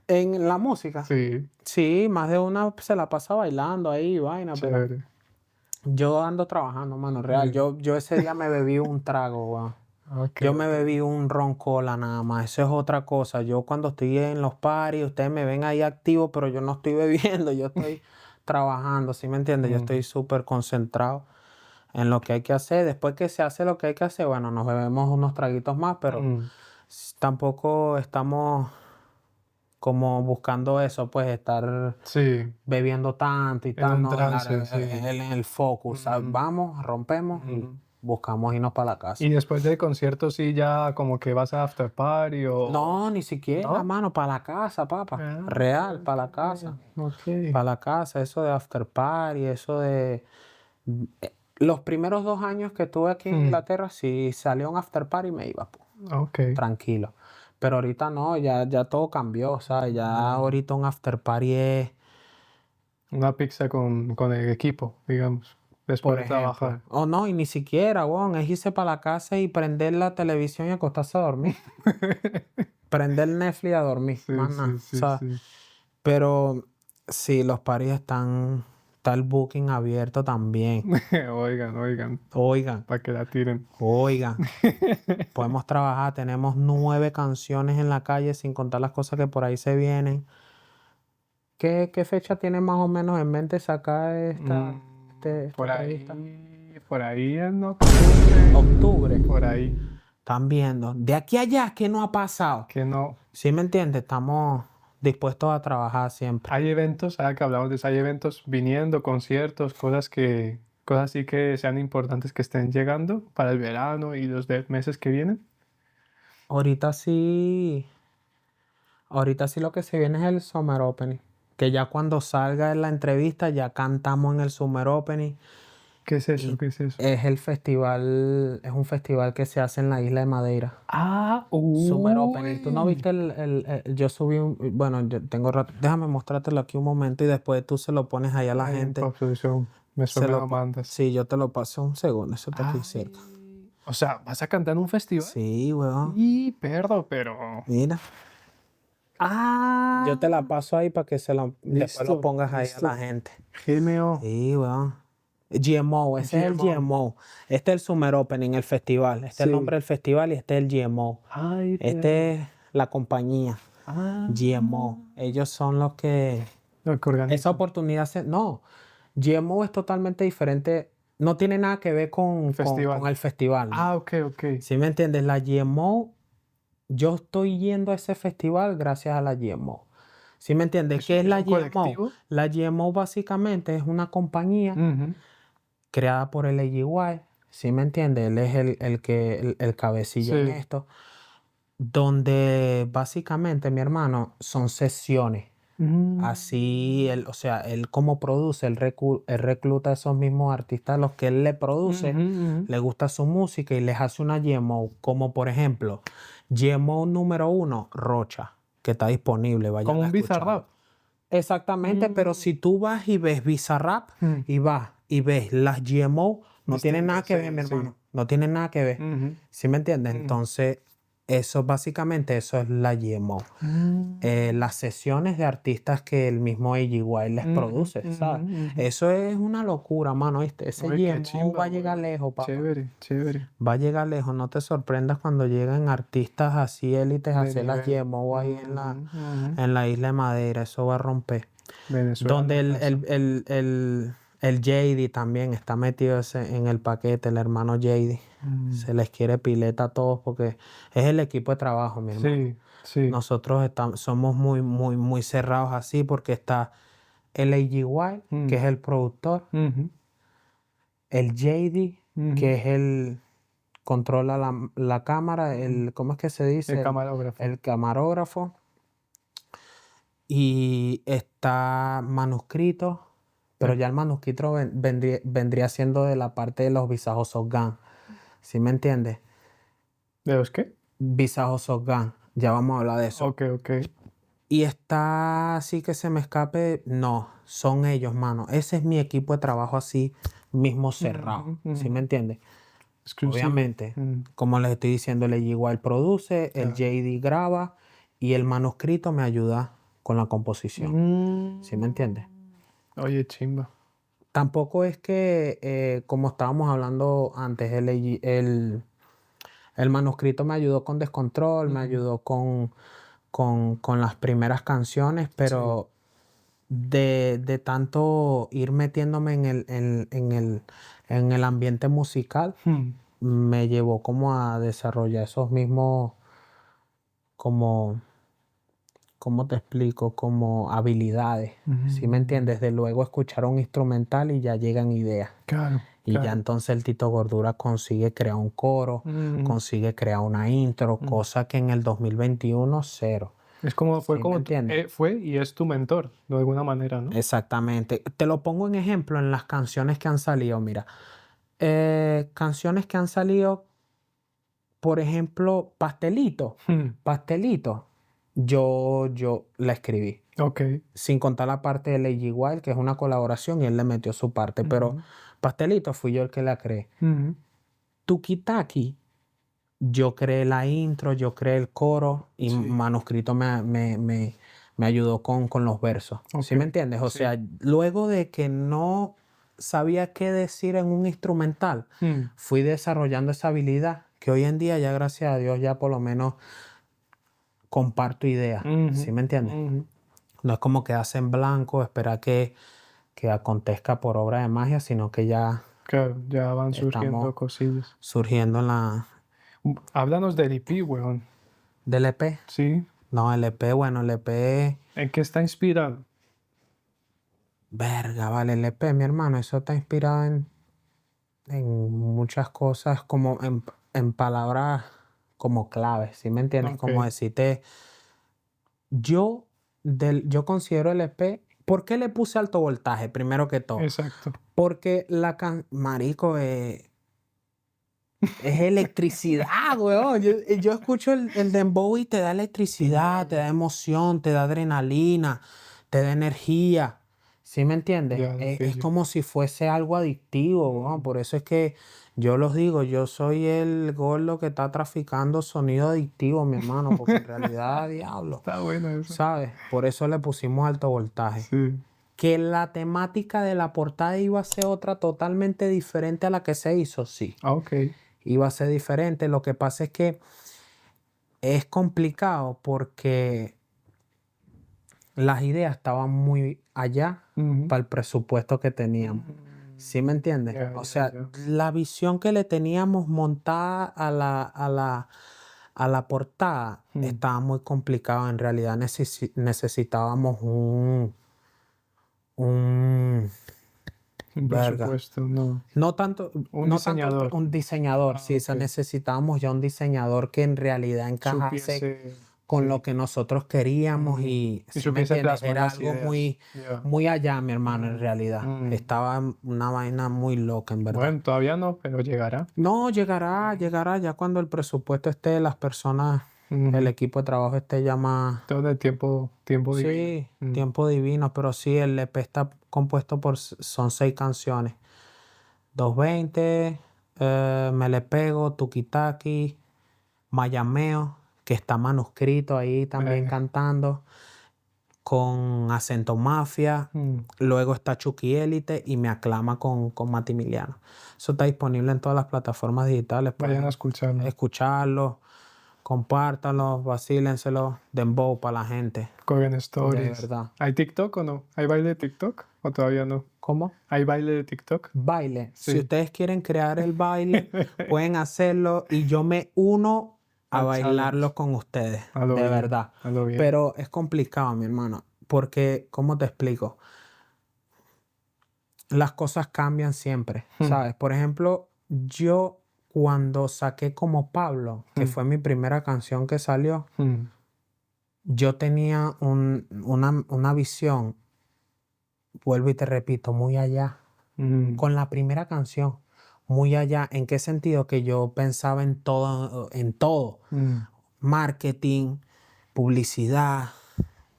En la música. Sí, Sí, más de una se la pasa bailando ahí, vaina, pero chévere. yo ando trabajando, mano, real. Yo ese día me bebí un trago, weón. Ok. Yo me bebí un ron cola nada más, eso es otra cosa. Yo cuando estoy en los parties, ustedes me ven ahí activo, pero yo no estoy bebiendo, yo estoy trabajando, ¿sí me entiendes? Yo estoy súper concentrado en lo que hay que hacer. Después que se hace lo que hay que hacer, bueno, nos bebemos unos traguitos más, pero tampoco estamos como buscando eso, pues estar Sí. bebiendo tanto y En tal, un no, trance, sí. en el focus, ¿sabes? Vamos, rompemos y buscamos irnos para la casa. Y después del concierto sí ya como que vas a after party o... No, ni siquiera, ¿No? mano, para la casa, papá. Ah, Real, para la casa. Ok. Para la casa, eso de after party, eso de... Los primeros 2 años que estuve aquí en Inglaterra, si salía un after party me iba, pues, Ok. tranquilo. Pero ahorita no, ya todo cambió, ¿sabes? Ya ahorita un after party es... Una pizza con el equipo, digamos, después Por de ejemplo. trabajar. O no, y ni siquiera, weón, es irse para la casa y prender la televisión y acostarse a dormir. Prender Netflix y a dormir, Sí, más nada, sí, sí, ¿sabes? sí. Pero sí, los parties está el booking abierto también. Oigan, Oigan, para que la tiren. podemos trabajar, tenemos 9 canciones en la calle sin contar las cosas que por ahí se vienen. ¿Qué fecha tiene más o menos en mente sacar esta Por entrevista? ahí en octubre. Octubre. Por ahí. Están viendo. De aquí a allá, ¿qué no ha pasado? Que no. ¿Sí me entiendes? Estamos dispuestos a trabajar siempre. Hay eventos, ahora que hablamos de eso, hay eventos viniendo, conciertos, cosas así que sean importantes que estén llegando para el verano y los meses que vienen. Ahorita sí lo que se viene es el Summer Opening. Que ya cuando salga en la entrevista ya cantamos en el Summer Opening. ¿Qué es eso? ¿Qué es eso? Es un festival que se hace en la isla de Madeira. Ah, Summer Opening. ¿Tú no viste yo subí bueno, yo tengo rato. Déjame mostrártelo aquí un momento y después tú se lo pones ahí a la gente. Me Se lo mandas. Sí, yo te lo paso un segundo. Eso está aquí cerca. O sea, ¿vas a cantar en un festival? Sí, weón. Sí, pero... Mira. Ah, Yo te la paso ahí para que después Listo, lo pongas ahí listo. a la gente. GMO. Sí, weón. GMO, ese es el GMO. Este es el Summer Opening, el festival. Este es el nombre del festival y este es el GMO. Ay, Este es la compañía GMO. Ellos son los que... lo que organiza. Esa oportunidad No, GMO es totalmente diferente. No tiene nada que ver con el festival. ¿No? Ah, ok. ¿Sí me entiendes? La GMO, yo estoy yendo a ese festival gracias a la GMO. ¿Sí me entiendes? ¿Qué es la un GMO? colectivo? La GMO básicamente es una compañía Ujú. creada por el AGY. ¿Sí me entiendes? Él es el cabecilla en Sí. esto. Donde básicamente, mi hermano, son sesiones. Así, él como produce, él recluta a esos mismos artistas a los que él le produce, le gusta su música y les hace una GMO, como por ejemplo, GMO número 1, Rocha, que está disponible, vayan Como a un escucharlo. Bizarrap. Exactamente, pero si tú vas y ves Bizarrap y vas y ves las GMO, no tienen nada que ver, mi hermano, no tienen nada que ver, ¿sí me entiendes? Entonces, eso es la GMO. Las sesiones de artistas que el mismo AGY les produce, ¿sabes? Eso es una locura, mano, ¿viste? Ese Oye, qué GMO chimba, va a llegar güey. lejos, papá. Chévere. Va a llegar lejos, no te sorprendas cuando lleguen artistas así élites a De hacer las nivel. GMO ahí en la isla de Madeira, eso va a romper. Venezuela. Donde me pasa. el JD también está metido en el paquete, el hermano JD. Se les quiere pileta a todos porque es el equipo de trabajo, mi hermano. Sí, sí. Nosotros somos muy cerrados así porque está el AGY, que es el productor, Ujú, el JD, ujú. que es el controla la cámara, ¿cómo es que se dice? El camarógrafo. El camarógrafo. Y está manuscrito, pero ya el manuscrito vendría siendo de la parte de los visajos Sosgan. ¿Sí me entiendes? ¿De los qué? Visajos Sosgan. Ya vamos a hablar de eso. Ok, ok. Y está así que se me escape. No, son ellos, mano. Ese es mi equipo de trabajo así mismo cerrado. ¿Sí me entiendes? Exclusivo. Obviamente, como les estoy diciendo, el igual produce, el JD graba y el manuscrito me ayuda con la composición. ¿Sí me entiendes? Oye, chimba. Tampoco es que, como estábamos hablando antes, el manuscrito me ayudó con Descontrol, me ayudó con las primeras canciones, pero de tanto ir metiéndome en el ambiente musical, me llevó como a desarrollar esos mismos, como, ¿cómo te explico? Como habilidades, ¿sí me entiendes? De luego escuchar un instrumental y ya llegan ideas. Claro. Y ya claro. entonces el Tito Gordura consigue crear un coro, consigue crear una intro, cosa que en el 2021 cero. Es como, fue ¿Sí me como, entiendes? fue y es tu mentor, de alguna manera, ¿no? Exactamente. Te lo pongo en ejemplo en las canciones que han salido. Mira, canciones que han salido, por ejemplo, Pastelito. Pastelito. Yo la escribí. Ok. Sin contar la parte de Lady Wild, que es una colaboración y él le metió su parte. Pero Pastelito fui yo el que la creé. Tuki Taki, yo creé la intro, yo creé el coro y manuscrito me ayudó con los versos. ¿Sí me Ok, entiendes? O sí. sea, luego de que no sabía qué decir en un instrumental, fui desarrollando esa habilidad que hoy en día ya gracias a Dios ya por lo menos comparto ideas. ¿Sí me entiendes? No es como quedarse en blanco, esperar que acontezca por obra de magia, sino que ya Claro, ya van surgiendo estamos cosillas. surgiendo en la Háblanos del EP, weón. del EP. Sí. No, el EP, bueno, el EP, ¿En qué está inspirado? verga, vale, el EP, mi hermano, eso está inspirado en muchas cosas, como en palabras como claves, ¿sí me entiendes? Ok. Como decirte, yo, yo considero el EP, ¿por qué le puse alto voltaje? Primero que todo, Exacto. porque marico, es electricidad, weón. Yo escucho el dembow y te da electricidad, te da emoción, te da adrenalina, te da energía. ¿Sí me entiendes? Ya, lo Es pillo. como si fuese algo adictivo, weón. Por eso es que yo los digo, yo soy el gordo que está traficando sonido adictivo, mi hermano, porque en realidad, diablo, Está bueno eso. ¿sabes? Por eso le pusimos alto voltaje. Sí. Que la temática de la portada iba a ser otra totalmente diferente a la que se hizo, sí. Ah, ok. Iba a ser diferente. Lo que pasa es que es complicado porque las ideas estaban muy allá para el presupuesto que teníamos. ¿Sí me entiendes? Ya, O ya, sea, ya. la visión que le teníamos montada a la portada estaba muy complicada. En realidad necesitábamos un Un verga. presupuesto, no. No tanto, Un no diseñador. tanto un diseñador, sí, o sea, ok. necesitábamos ya un diseñador que en realidad encajase Supiese. con sí. lo que nosotros queríamos y, Y ¿sí me supiese entiendes? plasmar Era las algo ideas. muy, Ya. muy allá, mi hermano, en realidad. Estaba una vaina muy loca, en verdad. Bueno, todavía no, pero llegará. No, llegará ya cuando el presupuesto esté, las personas, el equipo de trabajo esté ya más... Todo el tiempo divino. Sí, tiempo divino, pero sí, el EP está compuesto son 6 canciones. 220, Me le pego, Tuki Taki, Mayameo, que está manuscrito ahí también cantando, con Acento Mafia. Luego está Chucky Élite y Me aclama con Matimiliano. Eso está disponible en todas las plataformas digitales. Vayan a Pueden escucharlo. escucharlo, Compártanlo, vacílenselo, dembow para la gente. Corren De stories. verdad. ¿Hay TikTok o no? ¿Hay baile de TikTok o todavía no? ¿Cómo? ¿Hay baile de TikTok? Baile. Sí. Si ustedes quieren crear el baile, pueden hacerlo y yo me uno a Al bailarlo con ustedes. A lo De bien, verdad. a lo bien. Pero es complicado, mi hermano. Porque, ¿cómo te explico? Las cosas cambian siempre, ¿sabes? Por ejemplo, yo cuando saqué Como Pablo, que fue mi primera canción que salió, yo tenía una visión, vuelvo y te repito, muy allá. Con la primera canción, muy allá. ¿En qué sentido? Que yo pensaba en todo. Marketing, publicidad,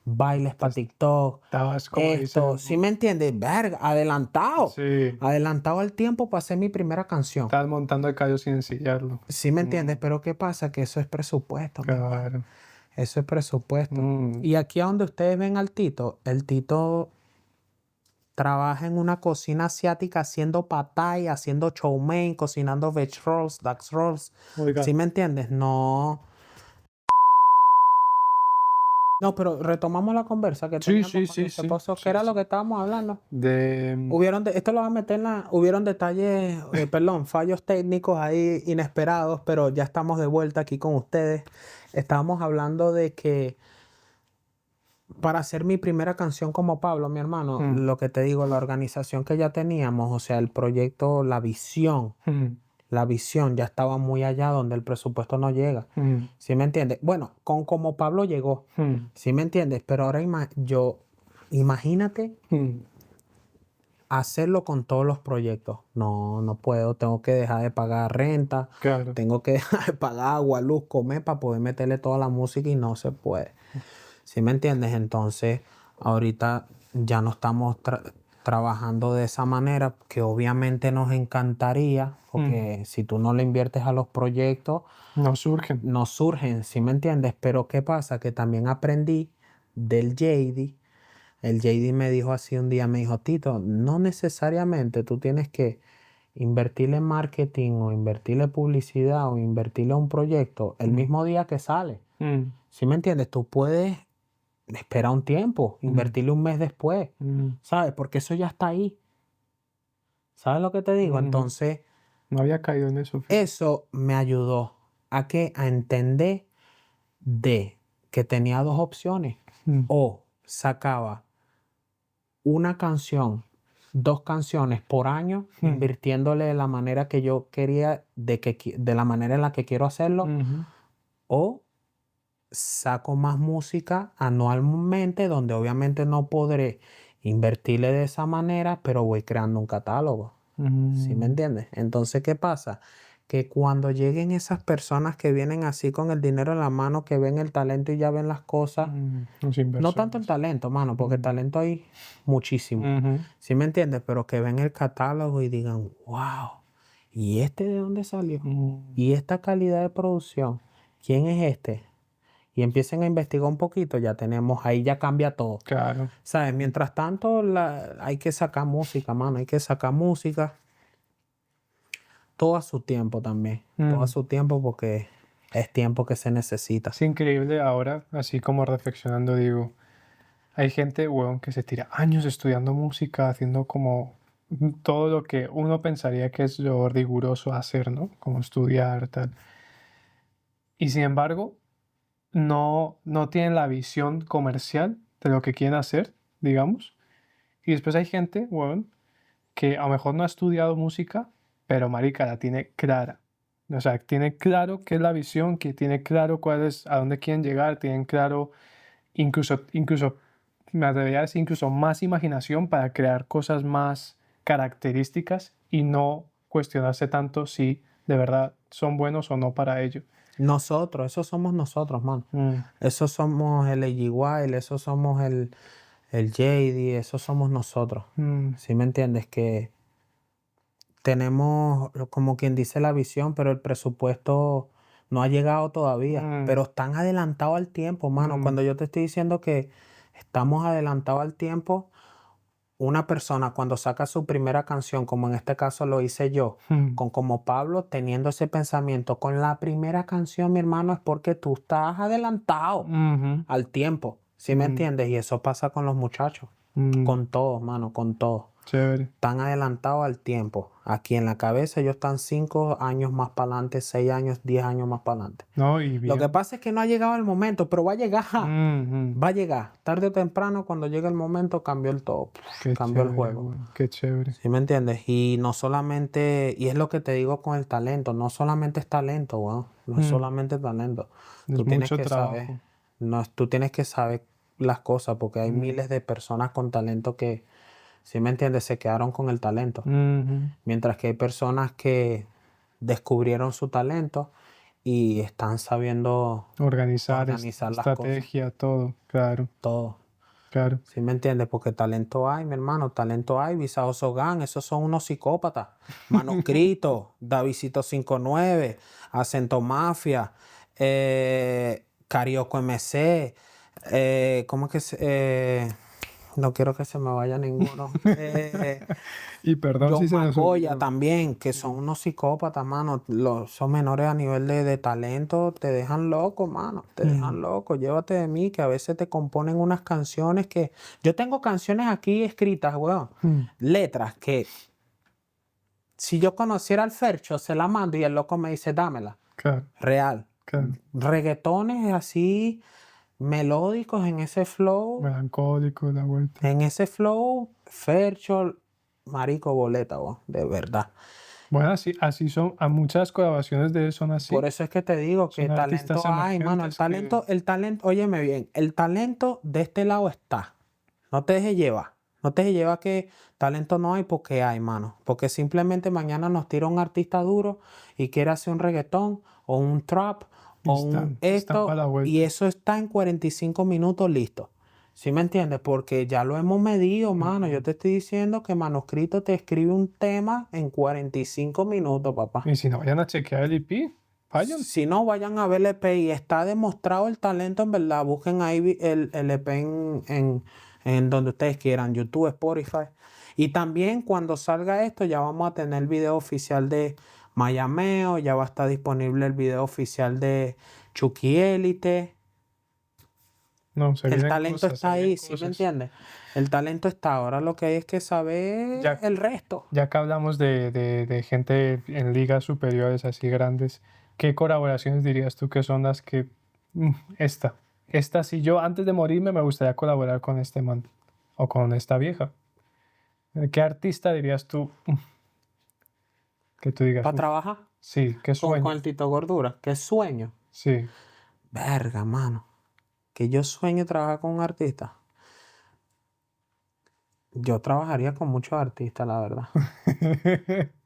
bailes para TikTok, Estabas como esto. dices, ¿Sí me entiendes? Verga, adelantado. sí, Adelantado al tiempo para hacer mi primera canción. estabas montando el callo sin ensillarlo. ¿Sí me entiendes? Pero ¿qué pasa? Que eso es presupuesto. mi hermano. Claro. Eso es presupuesto. Mm. Y aquí a donde ustedes ven al Tito, el Tito trabaja en una cocina asiática haciendo pad thai, haciendo chow mein, cocinando veg rolls, duck rolls. Oiga, ¿Sí me entiendes? No. No, pero retomamos la conversa que Sí, teníamos sí, con sí, mi sí, esposo. sí, ¿Qué era sí. lo que estábamos hablando? de... Esto lo voy a meter hubieron detalles, perdón, fallos técnicos ahí inesperados, pero ya estamos de vuelta aquí con ustedes. Estábamos hablando de que para hacer mi primera canción como Pablo, mi hermano, lo que te digo, la organización que ya teníamos, o sea, el proyecto, la visión ya estaba muy allá donde el presupuesto no llega. ¿Sí me entiendes? Bueno, con como Pablo llegó, ¿sí me entiendes? Pero ahora imagínate hacerlo con todos los proyectos. No, no puedo. Tengo que dejar de pagar renta. Claro. Tengo que dejar de pagar agua, luz, comer para poder meterle toda la música y no se puede. ¿Sí me entiendes? Entonces, ahorita ya no estamos trabajando de esa manera, que obviamente nos encantaría, porque si tú no le inviertes a los proyectos, No surgen. no surgen, ¿sí me entiendes? Pero ¿qué pasa? Que también aprendí del JD. El JD me dijo así un día, me dijo, Tito, no necesariamente tú tienes que invertirle en marketing o invertirle en publicidad o invertirle en un proyecto el mismo día que sale. ¿Sí me entiendes? Tú puedes esperar un tiempo, invertirle un mes después, ¿sabes? Porque eso ya está ahí. ¿Sabes lo que te digo? Entonces, No había caído en eso. fíjate. eso me ayudó a entender de que tenía dos opciones. O sacaba una canción, dos canciones por año, invirtiéndole de la manera que yo quería, de la manera en la que quiero hacerlo, o saco más música anualmente, donde obviamente no podré invertirle de esa manera, pero voy creando un catálogo. ¿Sí me entiendes? Entonces, ¿qué pasa? Que cuando lleguen esas personas que vienen así con el dinero en la mano, que ven el talento y ya ven las cosas, Los no tanto el talento, mano, porque talento hay muchísimo. ¿Sí me entiendes? Pero que ven el catálogo y digan, wow, ¿y este de dónde salió? ¿Y esta calidad de producción? ¿Quién es este? Y empiecen a investigar un poquito, ya tenemos, ahí ya cambia todo. Claro. ¿Sabes? Mientras tanto, hay que sacar música, mano, hay que sacar música. Todo a su tiempo también. Todo a su tiempo porque es tiempo que se necesita. Es increíble ahora, así como reflexionando, digo, hay gente, weón, que se tira años estudiando música, haciendo como todo lo que uno pensaría que es lo riguroso hacer, ¿no? Como estudiar, tal. Y sin embargo, no tienen la visión comercial de lo que quieren hacer, digamos. Y después hay gente, weón, que a lo mejor no ha estudiado música, pero marica, la tiene clara. O sea, tiene claro qué es la visión, que tiene claro cuál es, a dónde quieren llegar, tienen claro, incluso me atrevería a decir, incluso más imaginación para crear cosas más características y no cuestionarse tanto si de verdad son buenos o no para ello. Nosotros, eso somos nosotros, mano. Eso somos el AG Wild, eso somos el JD, eso somos nosotros. ¿Sí me entiendes? Que tenemos, como quien dice, la visión, pero el presupuesto no ha llegado todavía. Pero están adelantados al tiempo, mano. Cuando yo te estoy diciendo que estamos adelantados al tiempo, una persona cuando saca su primera canción, como en este caso lo hice yo, con como Pablo, teniendo ese pensamiento, con la primera canción, mi hermano, es porque tú estás adelantado al tiempo, ¿sí me entiendes? Y eso pasa con los muchachos, con todos, mano, con todos. Chévere. Están adelantados al tiempo. Aquí en la cabeza ellos están 5 años más para adelante, 6 años, 10 años más para adelante. No, y bien. Lo que pasa es que no ha llegado el momento, pero va a llegar. Ujú. Va a llegar. Tarde o temprano, cuando llegue el momento, cambió el todo. Qué Cambió el chévere, juego. güey, qué chévere. ¿Sí me entiendes? Y no solamente, y es lo que te digo con el talento, no solamente es talento, weón. No es solamente talento. Es Tú tienes mucho que trabajo. saber, no, tú tienes que saber las cosas, porque hay miles de personas con talento que, ¿sí me entiendes? Se quedaron con el talento. Ujú. Mientras que hay personas que descubrieron su talento y están sabiendo Organizar las cosas. estrategia, todo. Claro, Todo. claro. ¿Sí me entiendes? Porque talento hay, mi hermano, talento hay. Visao Sogán, esos son unos psicópatas. Manuscrito, Davidcito 59, Acento Mafia, Carioco MC, ¿cómo es que no quiero que se me vaya ninguno. Y perdón John si se nos Macoya olvidó. también, que son unos psicópatas, mano. Son menores a nivel de talento, te dejan loco, mano. Te dejan loco. Llévate de mí, que a veces te componen unas canciones que... Yo tengo canciones aquí escritas, weón. Letras que... Si yo conociera al Fercho, se la mando y el loco me dice, dámela. Claro, Real. claro. Reggaetones así, melódicos en ese flow. Melancólico, la vuelta. En ese flow, Fercho, marico, boleta, weón. De verdad. Bueno, así son. A muchas colaboraciones de él son así. Por eso es que te digo que Son talento artistas hay, mano. emergentes El talento, óyeme bien, el talento de este lado está. No te dejes llevar. No te dejes llevar que talento no hay porque hay, mano. Porque simplemente mañana nos tira un artista duro y quiere hacer un reggaetón o un trap o un Están para la vuelta. y eso está en 45 minutos listo. ¿Sí me entiendes? Porque ya lo hemos medido, mano. Yo te estoy diciendo que Manuscrito te escribe un tema en 45 minutos, papá. Y si no vayan a chequear el EP, vayan. Si no, vayan a ver el EP y está demostrado el talento, en verdad. Busquen ahí el EP en donde ustedes quieran, YouTube, Spotify. Y también cuando salga esto, ya vamos a tener el video oficial de Mayameo, ya va a estar disponible el video oficial de Chucky Élite. No, se El vienen talento cosas, está se vienen ahí, ¿sí me cosas. entiendes? El talento está. Ahora lo que hay es que saber Ya- el resto. Ya que hablamos de gente en ligas superiores así grandes, ¿qué colaboraciones dirías tú que son las que... Esta, si yo antes de morirme me gustaría colaborar con este man o con esta vieja? ¿Qué artista dirías tú que tú digas? Para trabajar Sí, qué con sueño. el Tito Gordura. Qué sueño. Sí. Verga, mano. Que yo sueño trabajar con un artista. Yo trabajaría con muchos artistas, la verdad.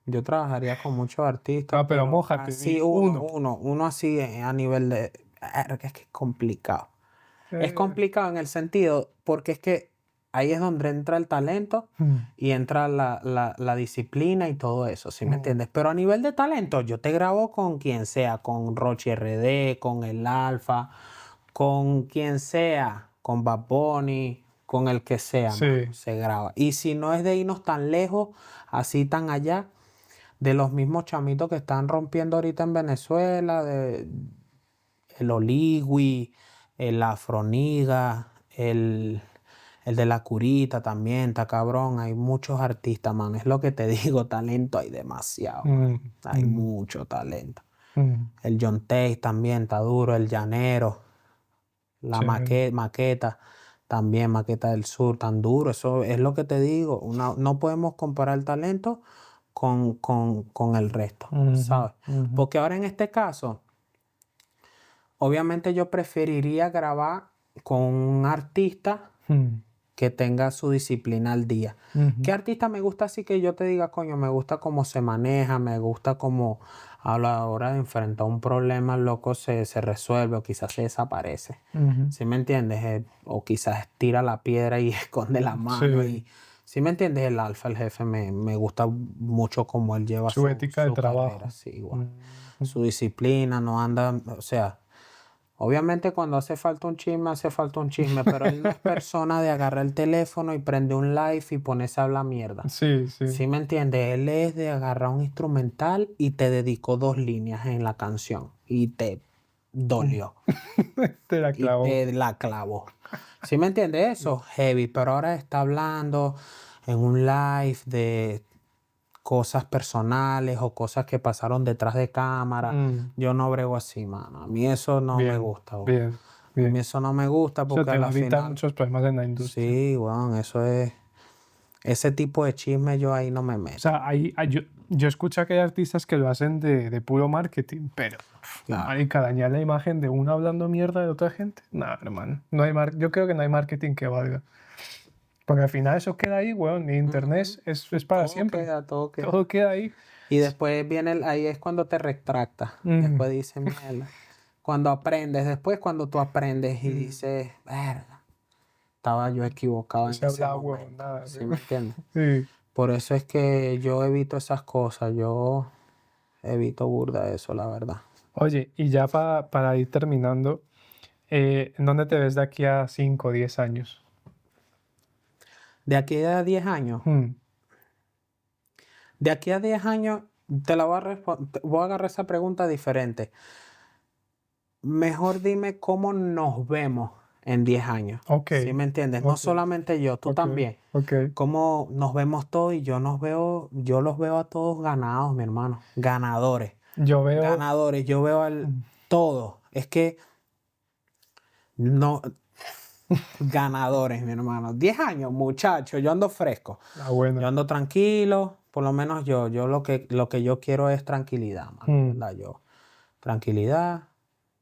Yo trabajaría con muchos artistas. Ah, pero mójate, así di uno así a nivel de... Verga, es que es complicado. Es complicado en el sentido, porque es que ahí es donde entra el talento y entra la disciplina y todo eso, ¿sí me entiendes? Pero a nivel de talento, yo te grabo con quien sea, con Rochi RD, con el Alfa, con quien sea, con Bad Bunny, con el que sea, Sí. mano, se graba. Y si no es de irnos tan lejos, así tan allá, de los mismos chamitos que están rompiendo ahorita en Venezuela, el Oligui, el Afroniga, el de la Curita también, está cabrón. Hay muchos artistas, man. Es lo que te digo, talento hay demasiado. Hay mucho talento. El John Tate también está duro, el Llanero, la Chévere. Maqueta, también Maqueta del Sur, tan duro. Eso es lo que te digo. No podemos comparar el talento con el resto, ¿sabes? Porque ahora en este caso, obviamente yo preferiría grabar con un artista que tenga su disciplina al día. ¿Qué artista me gusta así que yo te diga, coño, me gusta cómo se maneja, me gusta cómo a la hora de enfrentar un problema, el loco se resuelve o quizás se desaparece? ¿Sí me entiendes? O quizás tira la piedra y esconde la mano. Sí. ¿Sí me entiendes? El Alfa, el jefe, me gusta mucho cómo él lleva Su ética de su trabajo. carrera, sí, igual. Su disciplina, no anda, o sea, Obviamente cuando hace falta un chisme, pero él no es persona de agarrar el teléfono y prender un live y ponerse a hablar mierda. Sí, sí. ¿Sí me entiendes? Él es de agarrar un instrumental y te dedicó 2 líneas en la canción y te dolió Te la y clavó. te la clavó. ¿Sí me entiendes? Eso, heavy, pero ahora está hablando en un live de cosas personales o cosas que pasaron detrás de cámara. Mm. Yo no brego así, mano. A mí eso no me Bien, gusta, weón. bien, A mí bien. eso no me gusta Eso porque te a va a la evitar final... muchos problemas en la industria. Sí, weón, eso es... Ese tipo de chisme yo ahí no me O meto. sea, yo escucho que hay artistas que lo hacen de puro marketing, pero, Claro. marica, dañar la imagen de uno hablando mierda de otra gente. No, hermano. No hay yo creo que no hay marketing que valga. Porque al final eso queda ahí, weón. Y internet es para Todo siempre. queda, todo queda. Todo queda ahí. Y después viene ahí es cuando te retractas. Después dices, mierda. Cuando aprendes, después cuando tú aprendes y dices, verga, estaba yo equivocado en Se ese habla, momento. weón, nada. ¿Sí me entiendes? Sí. Por eso es que yo evito esas cosas. Yo evito burda eso, la verdad. Oye, y ya para ir terminando, ¿en dónde te ves de aquí a 5 o 10 años? De aquí a 10 años. Hmm. De aquí a 10 años, te la voy voy a agarrar esa pregunta diferente. Mejor dime cómo nos vemos en 10 años. Ok. ¿Sí me entiendes? No Ok. solamente yo, tú Ok, también. ok. Cómo nos vemos todos y yo los veo a todos ganados, mi hermano. Ganadores. Yo veo... Ganadores. Yo veo al todo. Es que no. Ganadores, mi hermano. 10 años, muchacho. Yo ando fresco. Ah, bueno. Yo ando tranquilo. Por lo menos yo lo que yo quiero es tranquilidad, mano, ¿verdad? Yo, tranquilidad,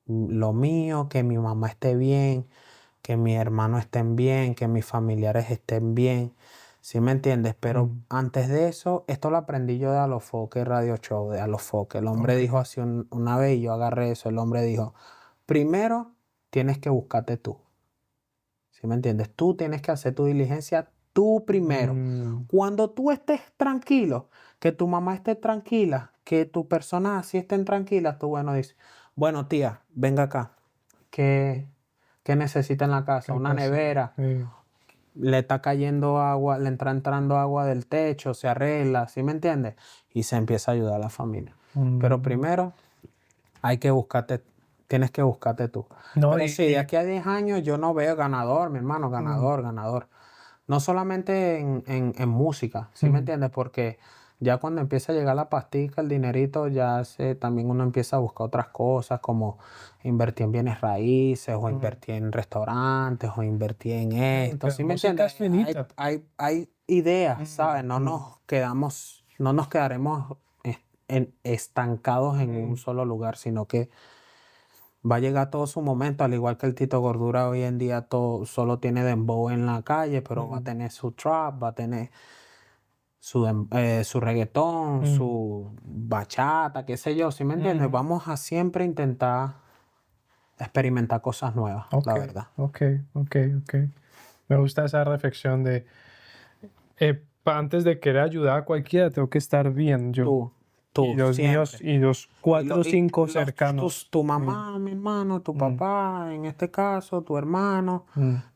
lo mío, que mi mamá esté bien, que mis hermanos estén bien, que mis familiares estén bien. ¿Sí me entiendes? Pero antes de eso, esto lo aprendí yo de Alofoque Radio Show, de Alofoque. El hombre dijo así una vez y yo agarré eso. El hombre dijo, primero tienes que buscarte tú. ¿Sí me entiendes? Tú tienes que hacer tu diligencia tú primero. Cuando tú estés tranquilo, que tu mamá esté tranquila, que tu persona así estén tranquilas, tú, bueno, dices, bueno, tía, venga acá. ¿Qué necesita en la casa? ¿Qué Una pasa? nevera. Sí. Le está cayendo agua, le está entrando agua del techo, se arregla, ¿sí me entiendes? Y se empieza a ayudar a la familia. Pero primero hay que buscarte, tienes que buscarte tú. No, Pero sí, de aquí a 10 años yo no veo ganador, mi hermano, ganador. No solamente en música, ¿sí me entiendes? Porque ya cuando empieza a llegar la pastica, el dinerito, también uno empieza a buscar otras cosas como invertir en bienes raíces o invertir en restaurantes o invertir en esto, pero ¿sí me música entiendes? es finita. Hay ideas, ¿sabes? No nos quedaremos estancados en un solo lugar, sino que va a llegar todo su momento, al igual que el Tito Gordura hoy en día todo, solo tiene dembow en la calle, pero va a tener su trap, va a tener su reggaetón, su bachata, qué sé yo, ¿sí me entiendes? Vamos a siempre intentar experimentar cosas nuevas, la verdad. Ok. Me gusta esa reflexión de antes de querer ayudar a cualquiera, tengo que estar bien yo. Tú, Y los siempre. míos, y los 4 o 5 cercanos. Tu mamá, mi hermano, tu papá, en este caso, tu hermano,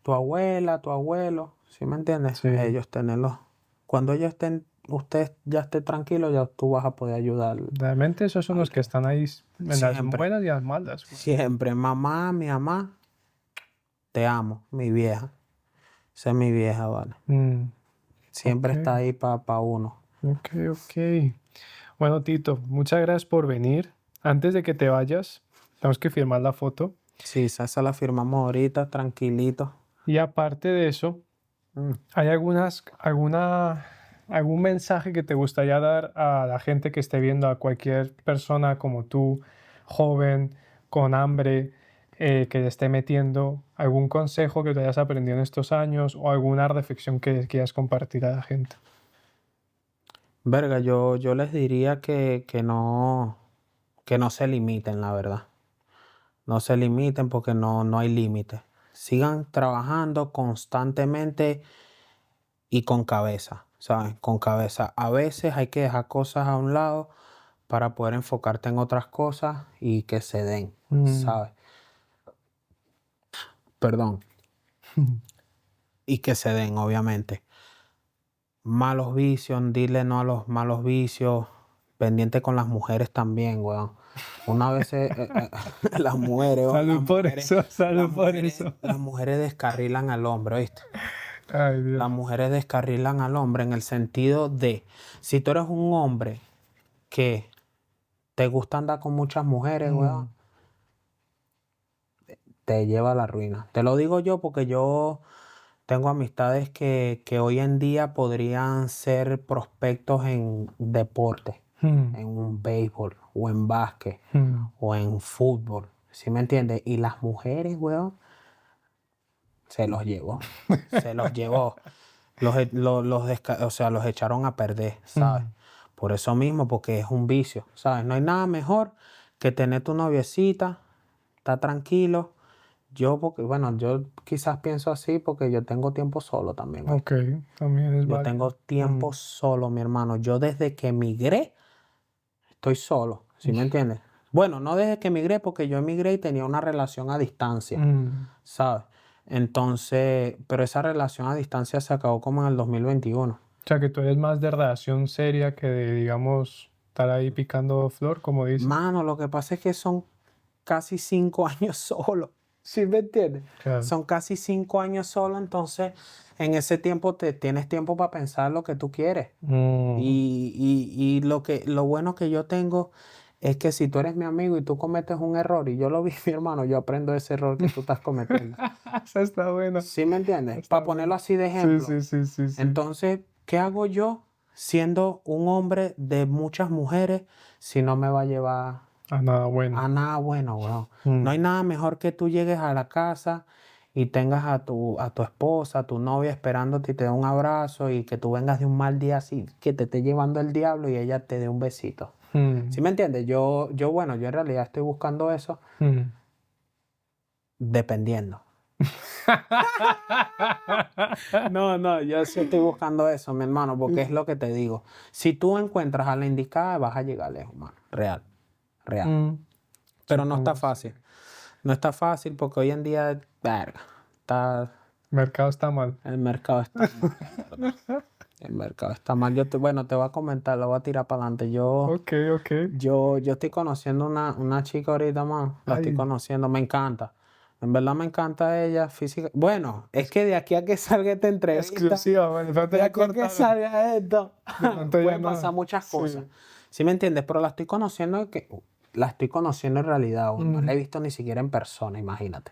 tu abuela, tu abuelo, ¿sí me entiendes? Sí. Ellos tenerlos. Cuando ellos usted ya esté tranquilo, ya tú vas a poder ayudar. Realmente esos son los que están ahí en las Siempre. buenas y las malas. Siempre, mamá, mi mamá, te amo, mi vieja. Esa es mi vieja, ¿vale? Siempre Ok. está ahí para uno. Ok. Bueno, Tito, muchas gracias por venir. Antes de que te vayas, tenemos que firmar la foto. Sí, esa la firmamos ahorita, tranquilito. Y aparte de eso, ¿hay algún mensaje que te gustaría dar a la gente que esté viendo, a cualquier persona como tú, joven, con hambre, que le esté metiendo? ¿Algún consejo que te hayas aprendido en estos años o alguna reflexión que quieras compartir a la gente? Verga, yo les diría que no se limiten, la verdad. No se limiten porque no hay límite. Sigan trabajando constantemente y con cabeza, ¿sabes? Con cabeza. A veces hay que dejar cosas a un lado para poder enfocarte en otras cosas y que se den, ¿sabes? Perdón. Y que se den, obviamente. Malos vicios, dile no a los malos vicios. Pendiente con las mujeres también, weón. Una vez las mujeres... Salud las por mujeres- eso, salud las por mujeres- eso. Las mujeres descarrilan al hombre, ¿viste? Ay, Dios. Las mujeres descarrilan al hombre en el sentido de, si tú eres un hombre que te gusta andar con muchas mujeres, weón, te lleva a la ruina. Te lo digo yo porque yo tengo amistades que hoy en día podrían ser prospectos en deporte, en un béisbol o en básquet o en fútbol, ¿sí me entiendes? Y las mujeres, weón, se los llevó, se los llevó. O sea, los echaron a perder, ¿sabes? Por eso mismo, porque es un vicio, ¿sabes? No hay nada mejor que tener tu noviecita, estar tranquilo. Porque, bueno, yo quizás pienso así porque yo tengo tiempo solo también. ¿Vale? Ok, también es Yo válido. tengo tiempo solo, mi hermano. Yo desde que emigré, estoy solo, ¿sí me entiendes? Bueno, no desde que emigré, porque yo emigré y tenía una relación a distancia, ¿sabes? Entonces, pero esa relación a distancia se acabó como en el 2021. O sea, que tú eres más de relación seria que de, digamos, estar ahí picando flor, como dicen. Mano, lo que pasa es que son casi 5 años solo, ¿sí me entiendes? Claro. Son casi 5 años solo, entonces en ese tiempo tienes tiempo para pensar lo que tú quieres. Y lo bueno que yo tengo es que si tú eres mi amigo y tú cometes un error y yo lo vi, mi hermano, yo aprendo ese error que tú estás cometiendo. Esa está buena. ¿Sí me entiendes? Está Para ponerlo así de ejemplo. Sí. Entonces, ¿qué hago yo siendo un hombre de muchas mujeres si no me va a llevar Ah, nada bueno. a nada bueno, weón? No hay nada mejor que tú llegues a la casa y tengas a tu esposa, a tu novia esperándote y te dé un abrazo y que tú vengas de un mal día así, que te esté llevando el diablo y ella te dé un besito. ¿Sí me entiendes? Bueno, yo en realidad estoy buscando eso dependiendo. No, yo sí estoy buscando eso, mi hermano, porque es lo que te digo. Si tú encuentras a la indicada, vas a llegar lejos, mano. Real. Pero no está fácil. No está fácil porque hoy en día, verga, El mercado está mal. el mercado está mal. El mercado está mal. Te voy a comentar, lo voy a tirar para adelante. Ok. Yo estoy conociendo una chica ahorita, más. La estoy Ay. conociendo, me encanta. En verdad me encanta ella física. Bueno, es que de aquí a que salga esta entrevista, Exclusiva, bueno, pero te de voy a aquí a que cortar. salga esto, pronto ya pueden no. pasar muchas Sí. cosas. ¿Sí me entiendes? Pero la estoy conociendo en realidad. No la he visto ni siquiera en persona, imagínate.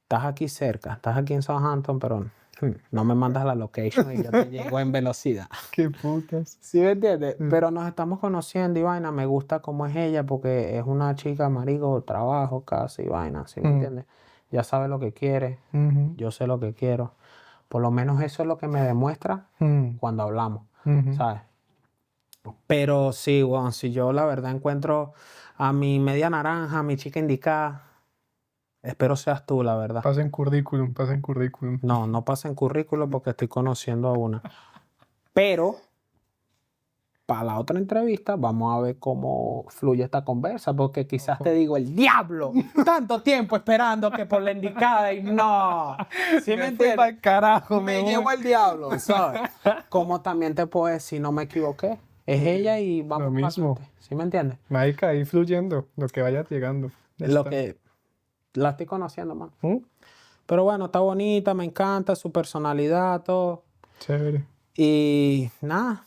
Estás aquí cerca, estás aquí en Southampton, pero no me mandas la location y yo te llego en velocidad. Qué putas. ¿Sí me entiendes? Pero nos estamos conociendo y vaina. Me gusta cómo es ella porque es una chica, marico, trabajo, casa y vaina. ¿Sí me entiendes? Ya sabe lo que quiere. Yo sé lo que quiero. Por lo menos eso es lo que me demuestra cuando hablamos, ¿sabes? Pero sí, bueno, si yo la verdad encuentro a mi media naranja, a mi chica indicada, espero seas tú, la verdad. Pasen currículum. No pasa en currículo porque estoy conociendo a una. Pero para la otra entrevista vamos a ver cómo fluye esta conversa, porque quizás te digo, el diablo, tanto tiempo esperando que por la indicada y no. ¿Sí me entiendes? Carajo, Me llevo el diablo, ¿sabes? Como también te puedo decir, no me equivoqué. Es ella y vamos Lo para mismo. adelante. ¿Sí me entiendes? Marica, ahí fluyendo, lo que vaya llegando. Ya Lo está. que la estoy conociendo, man. Pero bueno, está bonita, me encanta su personalidad, todo. Chévere. Y nada,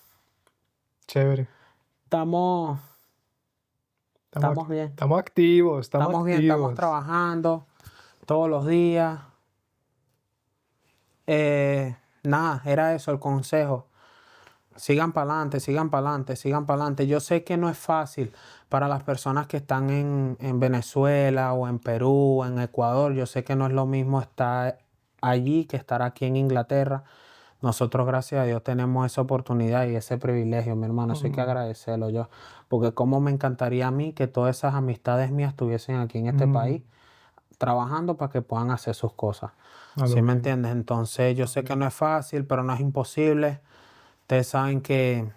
Chévere. estamos bien. Estamos activos. Estamos bien, estamos trabajando todos los días. Nada, era eso el consejo. Sigan para adelante. Yo sé que no es fácil para las personas que están en Venezuela o en Perú, en Ecuador. Yo sé que no es lo mismo estar allí que estar aquí en Inglaterra. Nosotros, gracias a Dios, tenemos esa oportunidad y ese privilegio, mi hermano. Eso hay que agradecerlo yo. Porque cómo me encantaría a mí que todas esas amistades mías estuviesen aquí en este país trabajando para que puedan hacer sus cosas. ¿Sí me entiendes? Entonces, yo sé que no es fácil, pero no es imposible. Ustedes saben que